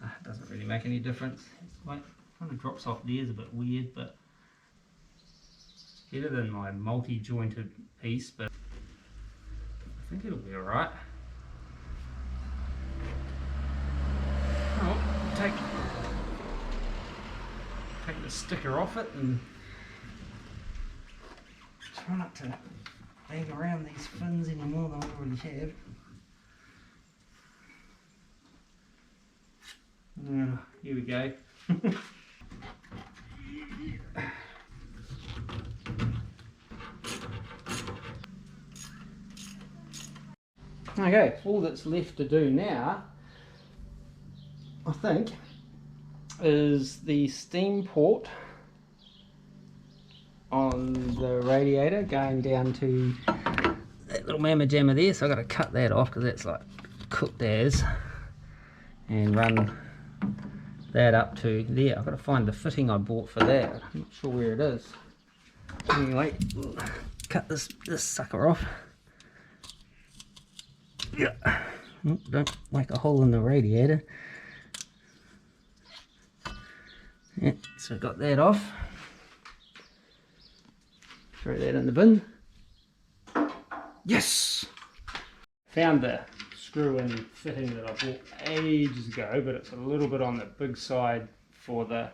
It doesn't really make any difference. It's like, kind of drops off there is a bit weird, but it's better than my multi-jointed piece, but I think it'll be alright. Oh, take the sticker off it and try not to bang around these fins any more than I already have. Here we go. Okay, all that's left to do now, I think, is the steam port on the radiator going down to that little mamma jamma there. So I've got to cut that off because that's like cooked as, and run that up to there. I've got to find the fitting I bought for that. I'm not sure where it is. Anyway, cut this sucker off. Yeah. Oh, don't make a hole in the radiator. Yeah, so got that off. Throw that in the bin. Yes! Found the screw-in fitting that I bought ages ago, but it's a little bit on the big side for the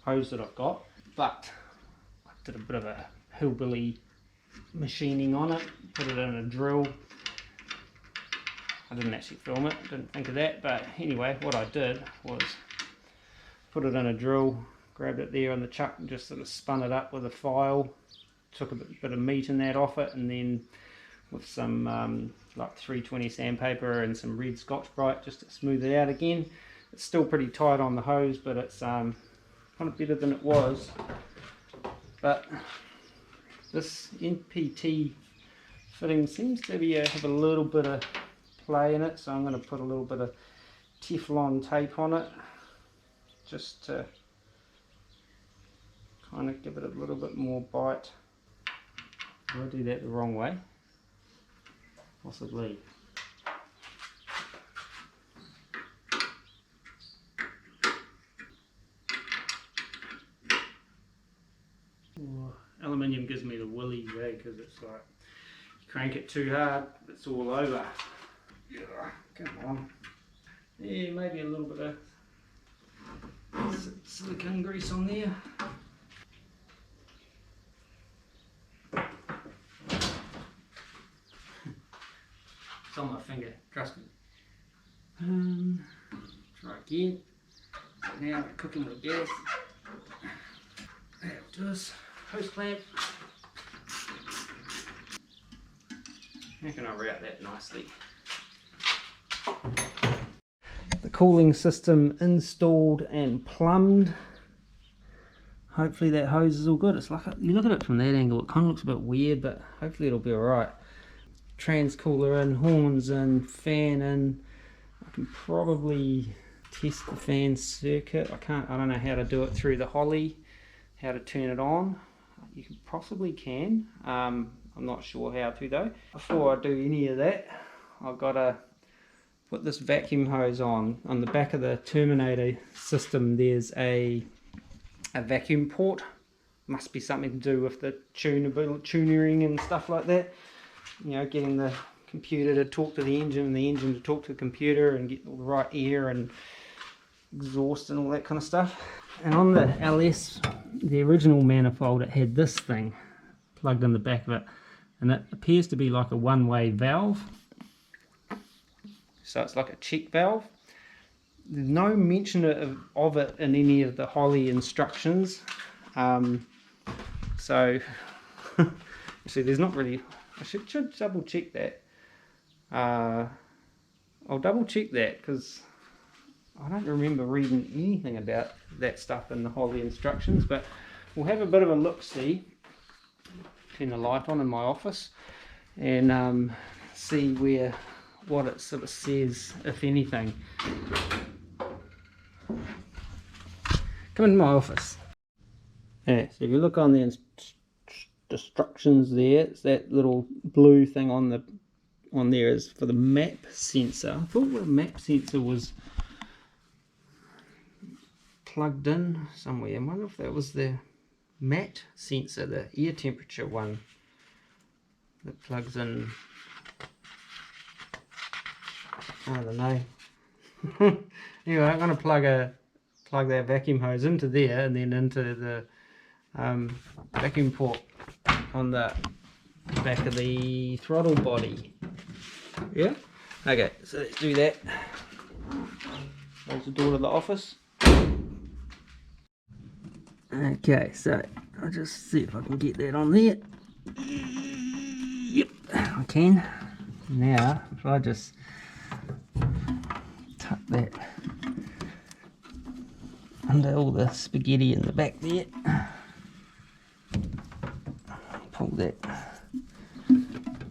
hose that I've got. But I did a bit of a hillbilly machining on it, put it in a drill. I didn't actually film it, didn't think of that, but anyway, what I did was put it in a drill, grabbed it there on the chuck and just sort of spun it up with a file, took a bit of meat in that off it, and then with some like 320 sandpaper and some red Scotch-Brite just to smooth it out again. It's still pretty tight on the hose, but it's kind of better than it was. But this NPT fitting seems to be have a little bit of play in it, so I'm going to put a little bit of Teflon tape on it just to kind of give it a little bit more bite. Did I do that the wrong way? Possibly. Aluminium gives me the willies, because it's like, you crank it too hard, it's all over. Yeah. Come on. Yeah, maybe a little bit of silicone grease on there. It's on my finger, trust me. Try again. Now we're cooking with gas. That'll do us. Hose clamp. How can I route that nicely? The cooling system installed and plumbed. Hopefully that hose is all good. It's like you look at it from that angle, it kind of looks a bit weird, but hopefully it'll be alright. Trans cooler in, horns in, fan in. I can probably test the fan circuit. I don't know how to do it through the Holly, how to turn it on. You possibly can. I'm not sure how to though. Before I do any of that, I've got to put this vacuum hose on. On the back of the Terminator system there's a vacuum port. Must be something to do with the tunering and stuff like that. You know, getting the computer to talk to the engine and the engine to talk to the computer and get all the right air and exhaust and all that kind of stuff. And on the LS, the original manifold, it had this thing plugged in the back of it, and it appears to be like a one-way valve. So it's like a check valve. There's no mention of it in any of the Holly instructions. So see, there's not really. I should double check that. I'll double check that because I don't remember reading anything about that stuff in the Holly instructions. But we'll have a bit of a look-see. Turn the light on in my office and see what it sort of says, if anything. Come into my office. Yeah, so if you look on the instructions there, it's that little blue thing on there is for the map sensor. I thought the map sensor was plugged in somewhere. I wonder if that was the mat sensor, the air temperature one that plugs in. I don't know. Anyway, I'm going to plug that vacuum hose into there and then into the vacuum port on the back of the throttle body. Yeah? Okay, so let's do that. Close the door to the office. Okay, so I'll just see if I can get that on there. Yep, I can. Now, if I just tuck that under all the spaghetti in the back there, pull that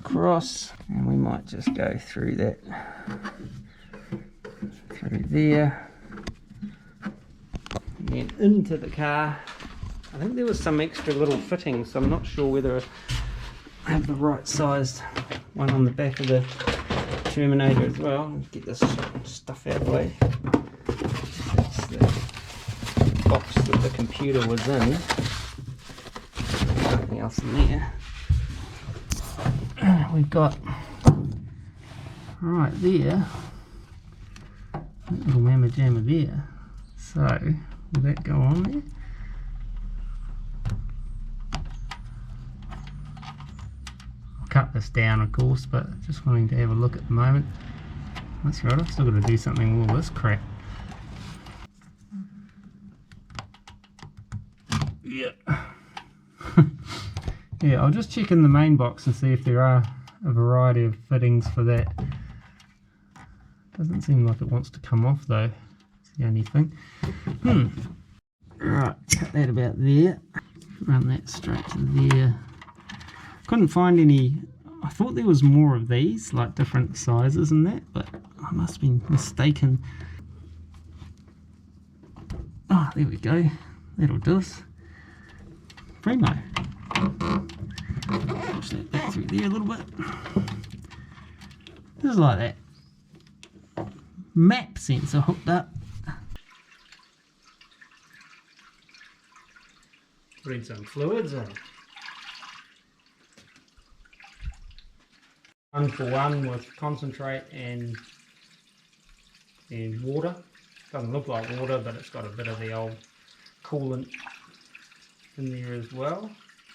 across, and we might just go through that, through there, and then into the car. I think there was some extra little fittings, so I'm not sure whether I have the right sized one on the back of the Terminator as well. Let's get this stuff out of the way. That's the box that the computer was in. Nothing else in there. We've got right there, that little mamma jamma there. So will that go on there? I'll cut this down of course, but just wanting to have a look at the moment. That's right, I've still got to do something with all this crap. Yeah. Yeah, I'll just check in the main box and see if there are a variety of fittings for that. Doesn't seem like it wants to come off though, that's the only thing. Right, cut that about there, run that straight to there. Couldn't find any. I thought there was more of these, like different sizes and that, but I must have been mistaken. Ah, there we go, that'll do us. Primo. Push that back through there a little bit. Just like that. Map sensor hooked up. Putting some fluids in. 1 for 1 with concentrate and and water. Doesn't look like water, but it's got a bit of the old coolant in there as well.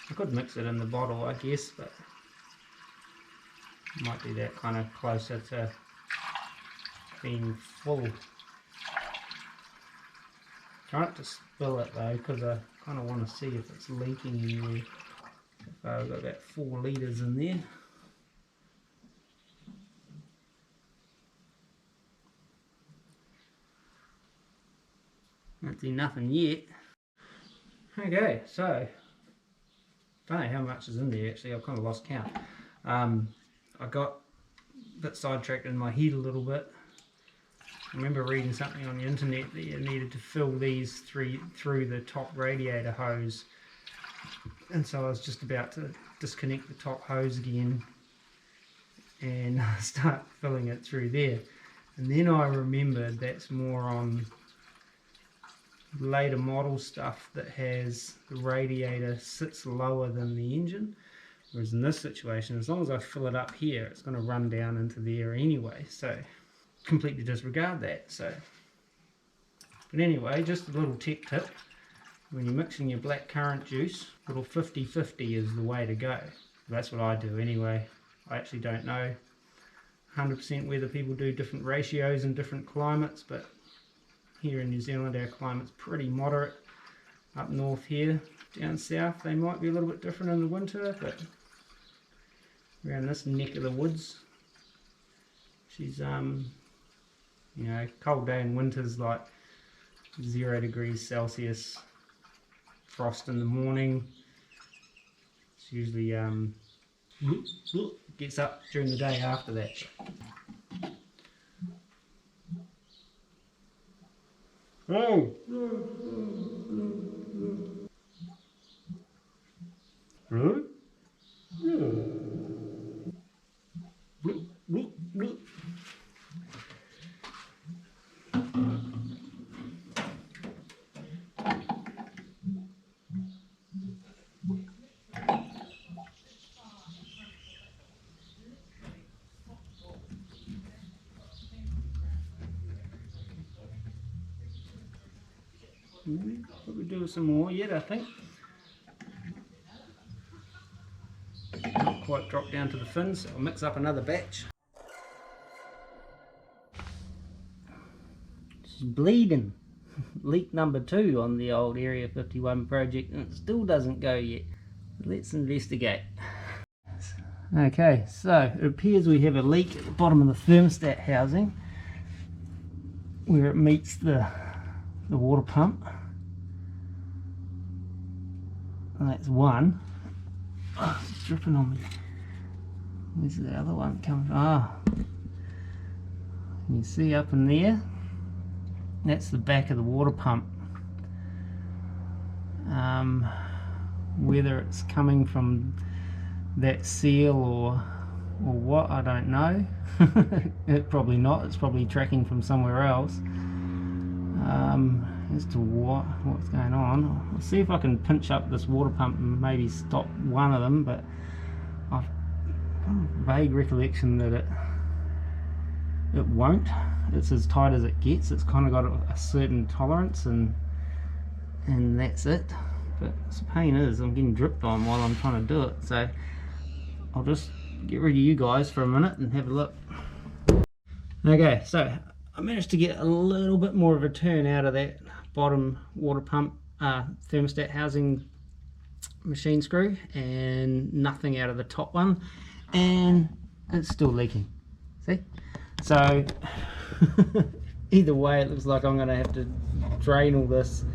I could mix it in the bottle, I guess, but it might be that kind of closer to being full. Try not to spill it though, because I kind of want to see if it's leaking anywhere. So I've got about 4 litres in there. Don't see nothing yet. Okay, so don't know how much is in there actually. I've kind of lost count. I got a bit sidetracked in my head a little bit. I remember reading something on the internet that you needed to fill these through the top radiator hose, and so I was just about to disconnect the top hose again and start filling it through there, and then I remembered that's more on later model stuff that has the radiator sits lower than the engine, whereas in this situation, as long as I fill it up here, it's going to run down into there anyway, so completely disregard that. So, but anyway, just a little tech tip: when you're mixing your black currant juice, little 50-50 is the way to go. That's what I do anyway. I actually don't know 100% whether people do different ratios in different climates, but here in New Zealand our climate's pretty moderate. Up north here, down south they might be a little bit different in the winter, but around this neck of the woods, she's you know, cold day in winter's like 0 degrees Celsius, frost in the morning. It's usually gets up during the day after that. Oh. Really? Probably do some more yet, I think. Not quite dropped down to the fins, so I'll mix up another batch. She's bleeding. Leak number 2 on the old Area 51 project, and it still doesn't go yet. Let's investigate. Okay, so it appears we have a leak at the bottom of the thermostat housing where it meets the water pump. And that's one. Oh, it's dripping on me. Where's the other one coming from? Ah, you see up in there, that's the back of the water pump. Whether it's coming from that seal or what, I don't know. It probably not. It's probably tracking from somewhere else. As to what's going on, I'll see if I can pinch up this water pump and maybe stop one of them, but I've got a vague recollection that it won't. It's as tight as it gets. It's kind of got a certain tolerance, and that's it. But the pain is I'm getting dripped on while I'm trying to do it, so I'll just get rid of you guys for a minute and have a look. Okay, so I managed to get a little bit more of a turn out of that bottom water pump thermostat housing machine screw, and nothing out of the top one, and it's still leaking. See? So either way, it looks like I'm going to have to drain all this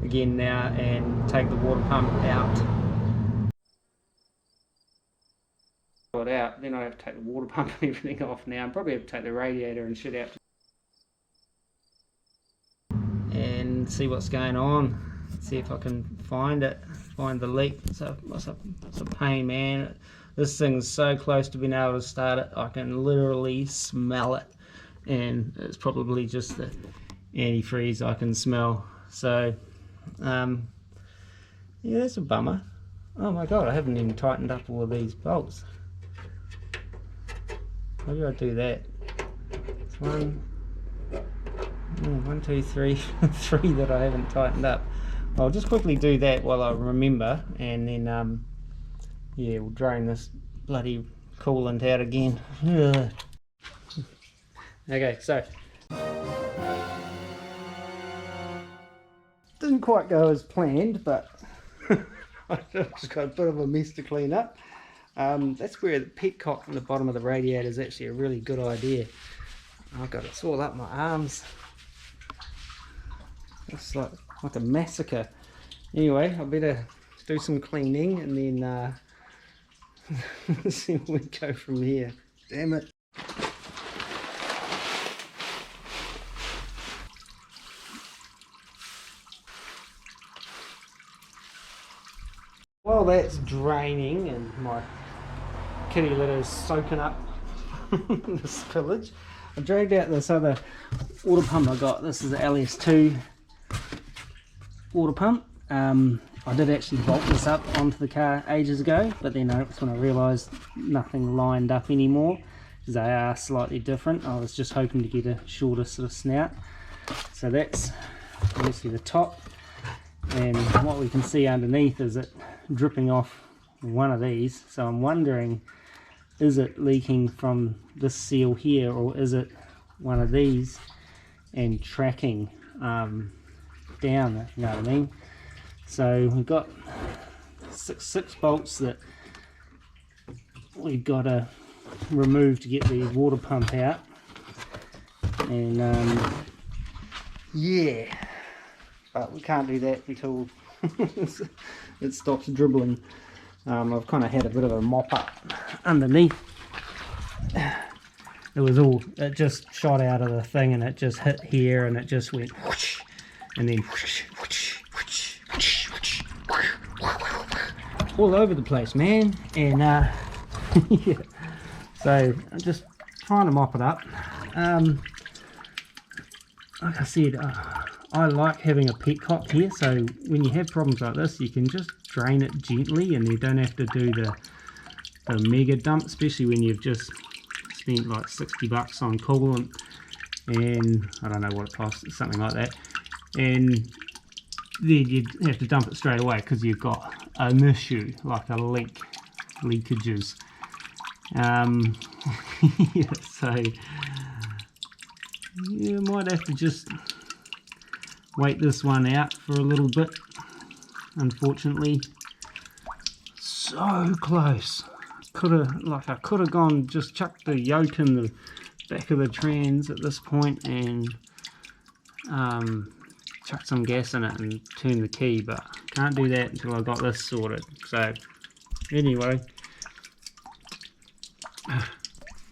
again now and take the water pump out. Then I have to take the water pump and everything off now, and probably have to take the radiator and shit out and see what's going on, see if I can find the leak. So it's a pain, man. This thing's so close to being able to start it, I can literally smell it, and it's probably just the antifreeze I can smell. So yeah, that's a bummer. Oh my god, I haven't even tightened up all of these bolts. Maybe I'll do that. It's 1, 1, 2, 3, 3 that I haven't tightened up. I'll just quickly do that while I remember, and then yeah, we'll drain this bloody coolant out again. Ugh. Okay, so didn't quite go as planned, but I just got a bit of a mess to clean up. That's where the petcock in the bottom of the radiator is actually a really good idea. I've got it all up my arms. It's like a massacre. Anyway, I better do some cleaning and then see where we go from here. Damn it. While that's draining and my kitty litter is soaking up the spillage, I dragged out this other water pump I got. This is the LS2 water pump. I did actually bolt this up onto the car ages ago, but then that's when I realised nothing lined up anymore, because they are slightly different. I was just hoping to get a shorter sort of snout. So that's obviously the top, and what we can see underneath is it dripping off one of these. So I'm wondering, is it leaking from this seal here, or is it one of these and tracking down, you know what I mean? So we've got six bolts that we've got to remove to get the water pump out, and yeah, but we can't do that until it stops dribbling. I've kind of had a bit of a mop up underneath. It just shot out of the thing and it just hit here and it just went whoosh, and then whoosh, whoosh, whoosh, whoosh, whoosh, all over the place, man. And yeah, so I'm just trying to mop it up. Like I said, I like having a petcock here, so when you have problems like this, you can just drain it gently and you don't have to do the mega dump, especially when you've just spent like $60 on coolant, and I don't know what it costs, something like that, and then you'd have to dump it straight away because you've got an issue like a leakages. Yeah, so you might have to just wait this one out for a little bit. Unfortunately, so close. I could have gone, just chucked the yoke in the back of the trans at this point and chucked some gas in it and turned the key, but can't do that until I got this sorted. So anyway,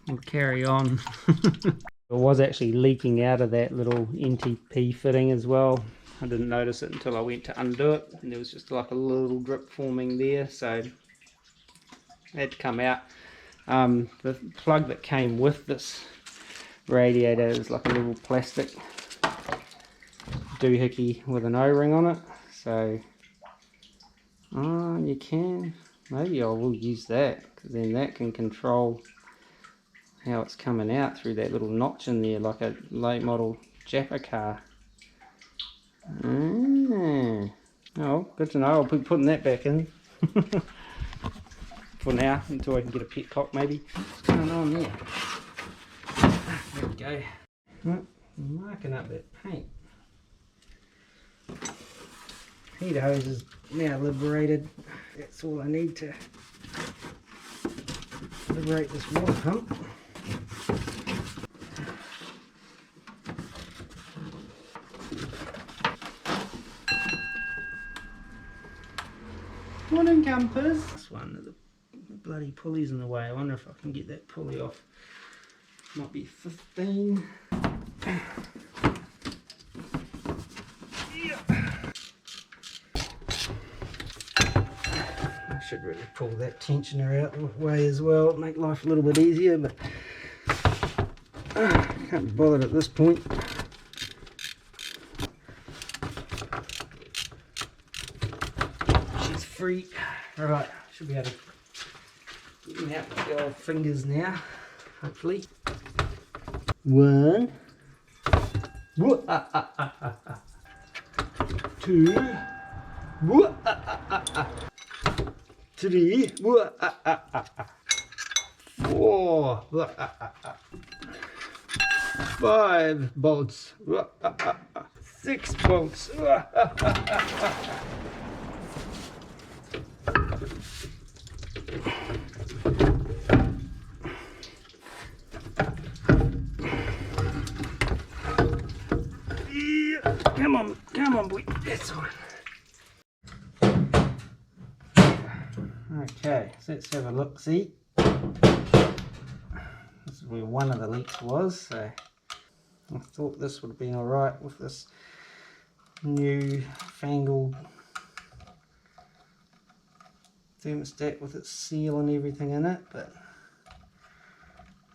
we'll carry on. It was actually leaking out of that little NTP fitting as well. I didn't notice it until I went to undo it, and there was just like a little drip forming there, so it had to come out. The plug that came with this radiator is like a little plastic doohickey with an O-ring on it, so you can, maybe I will use that, because then that can control how it's coming out through that little notch in there, like a late model Japper car. Oh, good to know. I'll be putting that back in for now, until I can get a petcock maybe. What's going on there? There we go. Right, marking up that paint. Heater hose is now liberated. That's all I need to liberate this water pump. Morning, campers. This one, the bloody pulley's in the way. I wonder if I can get that pulley off. Might be 15. I should really pull that tensioner out of the way as well, make life a little bit easier, but can't be bothered at this point. She's free. Alright, should be able to get me out with the old fingers now, hopefully. 1, Two. 3. 4. 5 bolts. 6 bolts. Come on, boy. That's one. Okay, so let's have a look. See, this is where one of the leaks was. So I thought this would have been all right with this new fangled thermostat with its seal and everything in it, but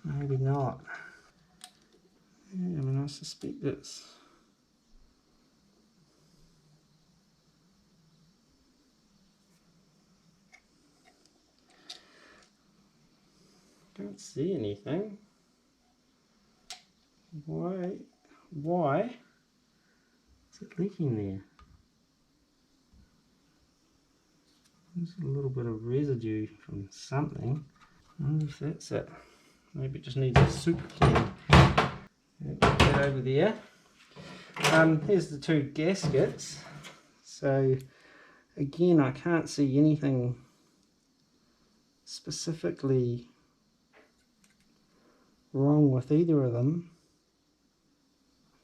maybe not. Yeah, I mean, I suspect it's don't see anything. Why is it leaking there? There's a little bit of residue from something. I wonder if that's it. Maybe it just needs a soup clean. Put that over there. Here's the 2 gaskets. So again, I can't see anything specifically wrong with either of them.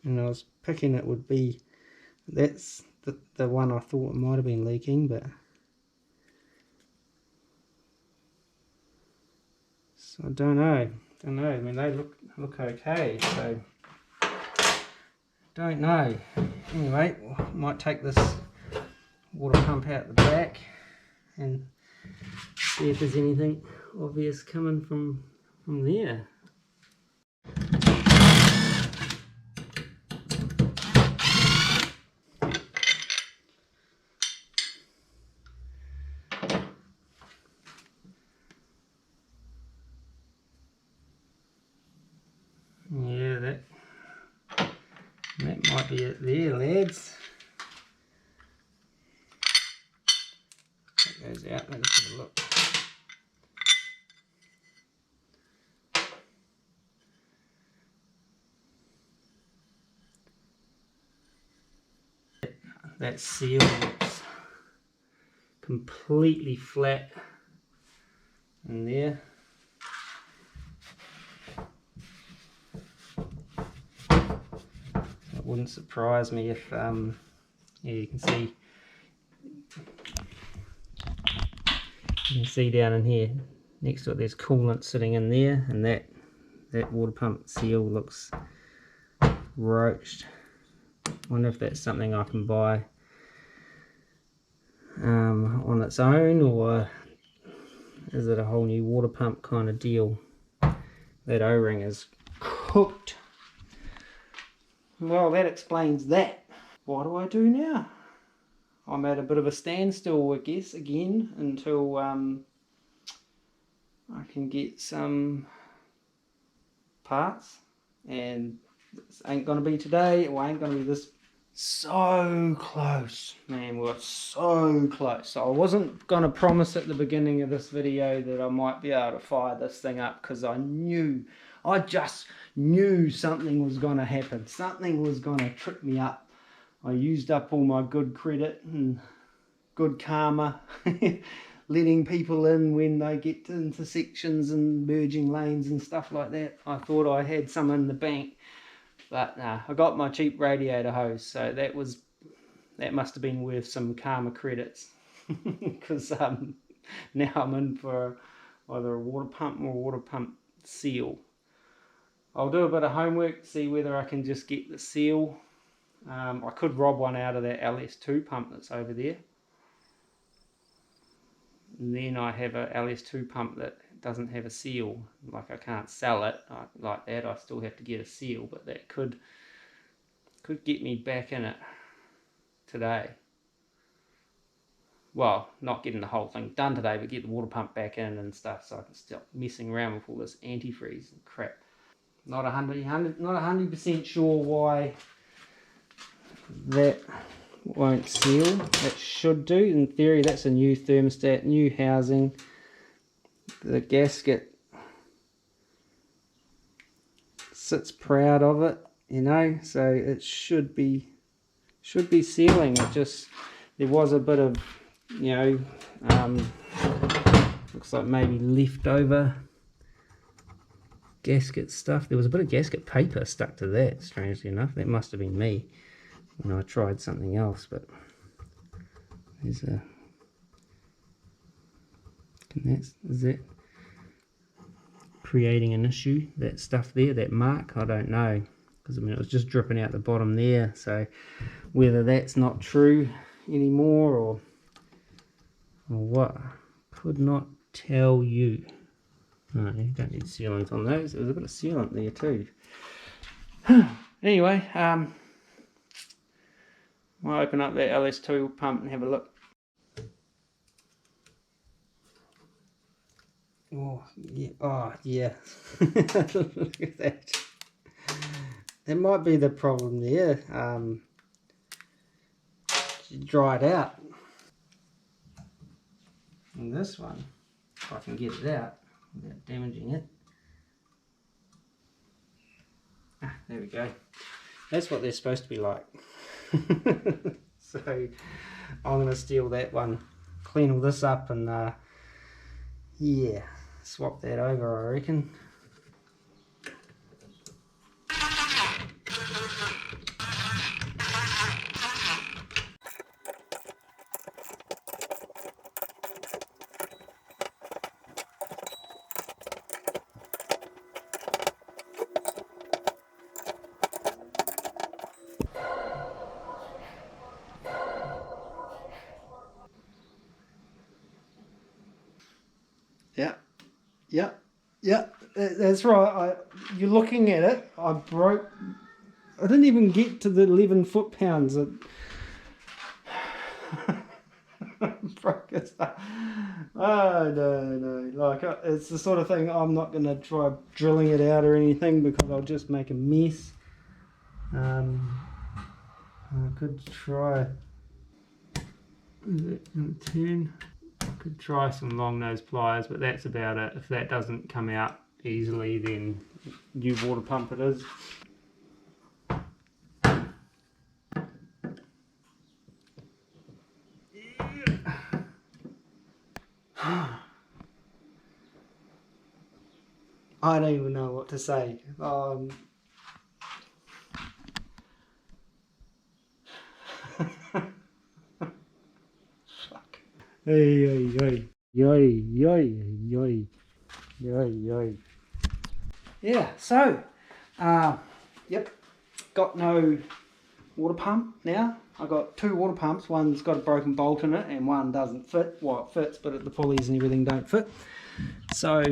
And I was picking it would be, that's the one I thought might have been leaking, but so I don't know. I mean, they look okay, so don't know. Anyway, might take this water pump out the back and see if there's anything obvious coming from there. Yeah, that might be it there, lads. That goes out. Let's have a look. That seal looks completely flat in there. It wouldn't surprise me if, yeah, you can see down in here next to it there's coolant sitting in there, and that water pump seal looks roached. Wonder if that's something I can buy on its own, or is it a whole new water pump kind of deal? That O-ring is cooked. Well, that explains that. What do I do now? I'm at a bit of a standstill, I guess, again, until I can get some parts, and this ain't gonna be today, or ain't gonna be this. So close, man, we're so close. So I wasn't gonna promise at the beginning of this video that I might be able to fire this thing up, because I just knew something was gonna happen. Something was gonna trip me up. I used up all my good credit and good karma letting people in when they get to intersections and merging lanes and stuff like that. I thought I had some in the bank, but nah, I got my cheap radiator hose, so that must have been worth some karma credits, because now I'm in for either a water pump or a water pump seal. I'll do a bit of homework, see whether I can just get the seal. I could rob one out of that LS2 pump that's over there. And then I have a LS2 pump that doesn't have a seal. Like, I can't sell it like that. I still have to get a seal, but that could get me back in it today. Well, not getting the whole thing done today, but get the water pump back in and stuff, so I can stop messing around with all this antifreeze and crap. Not 100% sure why that won't seal. It should do. In theory, that's a new thermostat, new housing. The gasket sits proud of it, you know, so it should be sealing. It just, there was a bit of, you know, looks like maybe leftover gasket stuff. There was a bit of gasket paper stuck to that, strangely enough. That must have been me when I tried something else. But there's a, is that creating an issue, that stuff there, that mark? I don't know, because I mean it was just dripping out the bottom there. So whether that's not true anymore or what, could not tell you. No, you don't need sealant on those. There's a bit of sealant there too. Anyway, I'll open up that LS2 pump and have a look. Oh yeah, oh yeah. Look at that. That might be the problem there. Dried out. And this one, if I can get it out without damaging it. Ah, there we go. That's what they're supposed to be like. So I'm going to steal that one, clean all this up, and yeah, swap that over, I reckon. Yeah, that's right. You're looking at it. I didn't even get to the 11 foot-pounds. It broke it up. Oh, no. Like, it's the sort of thing I'm not going to try drilling it out or anything, because I'll just make a mess. I could try... Is it going to turn? I could try some long nose pliers, but that's about it. If that doesn't come out easily, then new water pump it is. I don't even know what to say. Hey. Yeah, so, yep, got no water pump now. I got two water pumps. One's got a broken bolt in it and one doesn't fit. Well, it fits, but the pulleys and everything don't fit. So,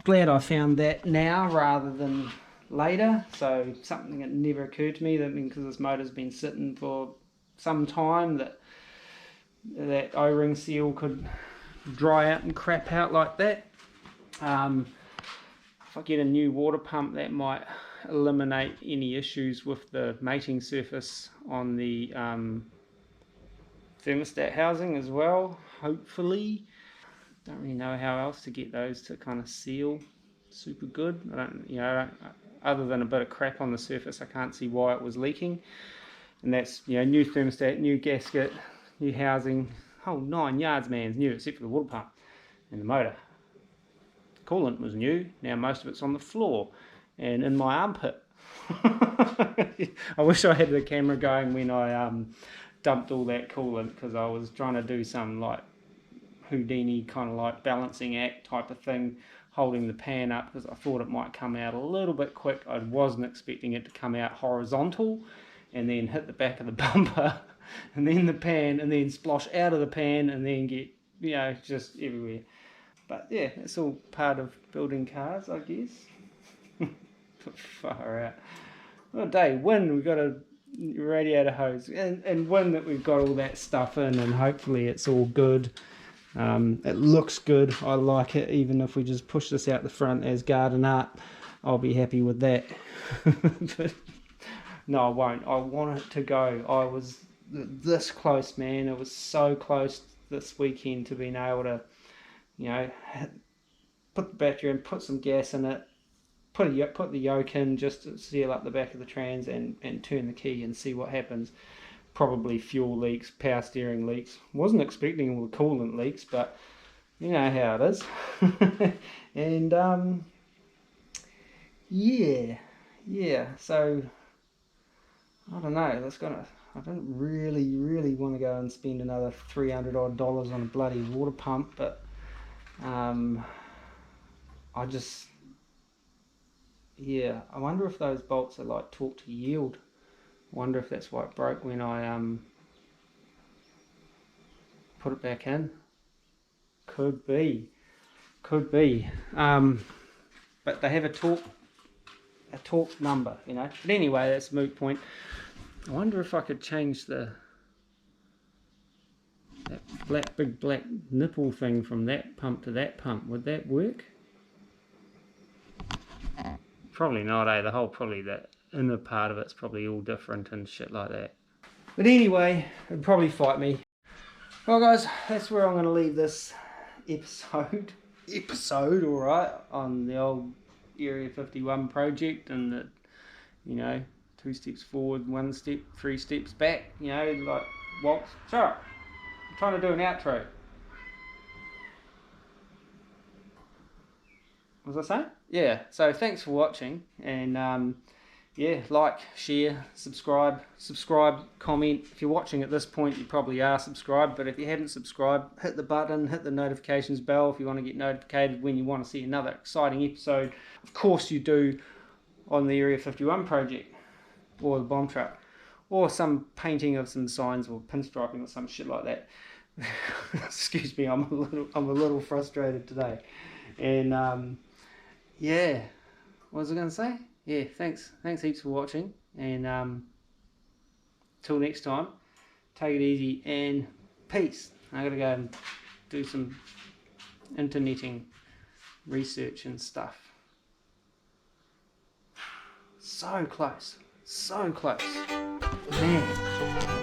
glad I found that now rather than later. So, something that never occurred to me, that because this motor's been sitting for some time, that O-ring seal could dry out and crap out like that. If I get a new water pump, that might eliminate any issues with the mating surface on the thermostat housing as well, hopefully. Don't really know how else to get those to kind of seal super good. Other than a bit of crap on the surface, I can't see why it was leaking. And that's, new thermostat, new gasket, new housing, whole 9 yards, man's new, except for the water pump and the motor. Coolant was new. Now most of it's on the floor and in my armpit. I wish I had the camera going when I dumped all that coolant, because I was trying to do some like Houdini kind of like balancing act type of thing, holding the pan up, because I thought it might come out a little bit quick. I wasn't expecting it to come out horizontal and then hit the back of the bumper and then the pan and then splosh out of the pan and then get, just everywhere. But yeah, it's all part of building cars, I guess. Far out. What a day. Win, we've got a radiator hose. And win that we've got all that stuff in, and hopefully it's all good. It looks good. I like it. Even if we just push this out the front as garden art, I'll be happy with that. But No, I won't. I want it to go. I was this close, man. It was so close this weekend to being able to, you know, put the battery in, put some gas in it, put the yoke in just to seal up the back of the trans, and turn the key and see what happens. Probably fuel leaks, power steering leaks. Wasn't expecting all the coolant leaks, but you know how it is. And yeah. So I don't know. I don't really want to go and spend another $300 odd on a bloody water pump, but I just, yeah, I wonder if those bolts are like torque to yield. I wonder if that's why it broke when I put it back in. Could be. But they have a torque number, you know. But anyway, that's a moot point. I wonder if I could change that big black nipple thing from that pump to that pump. Would that work? Probably not, eh? Probably that inner part of it's probably all different and shit like that. But anyway, it'd probably fight me. Well guys, that's where I'm going to leave this episode, alright, on the old Area 51 project, and that, you know, 2 steps forward, 1 step, 3 steps back, you know, like walks. Sure, I'm trying to do an outro. What was I saying? Yeah, so thanks for watching, and yeah, like, share, subscribe, comment. If you're watching at this point, you probably are subscribed, but if you haven't subscribed, hit the button, hit the notifications bell if you want to get notified when you want to see another exciting episode. Of course you do, on the Area 51 project, or the bomb truck, or some painting of some signs, or pinstriping or some shit like that. Excuse me, I'm a little frustrated today. And yeah, what was I going to say? Yeah, thanks heaps for watching, and till next time, take it easy and peace. I gotta go and do some interneting research and stuff. So close, man.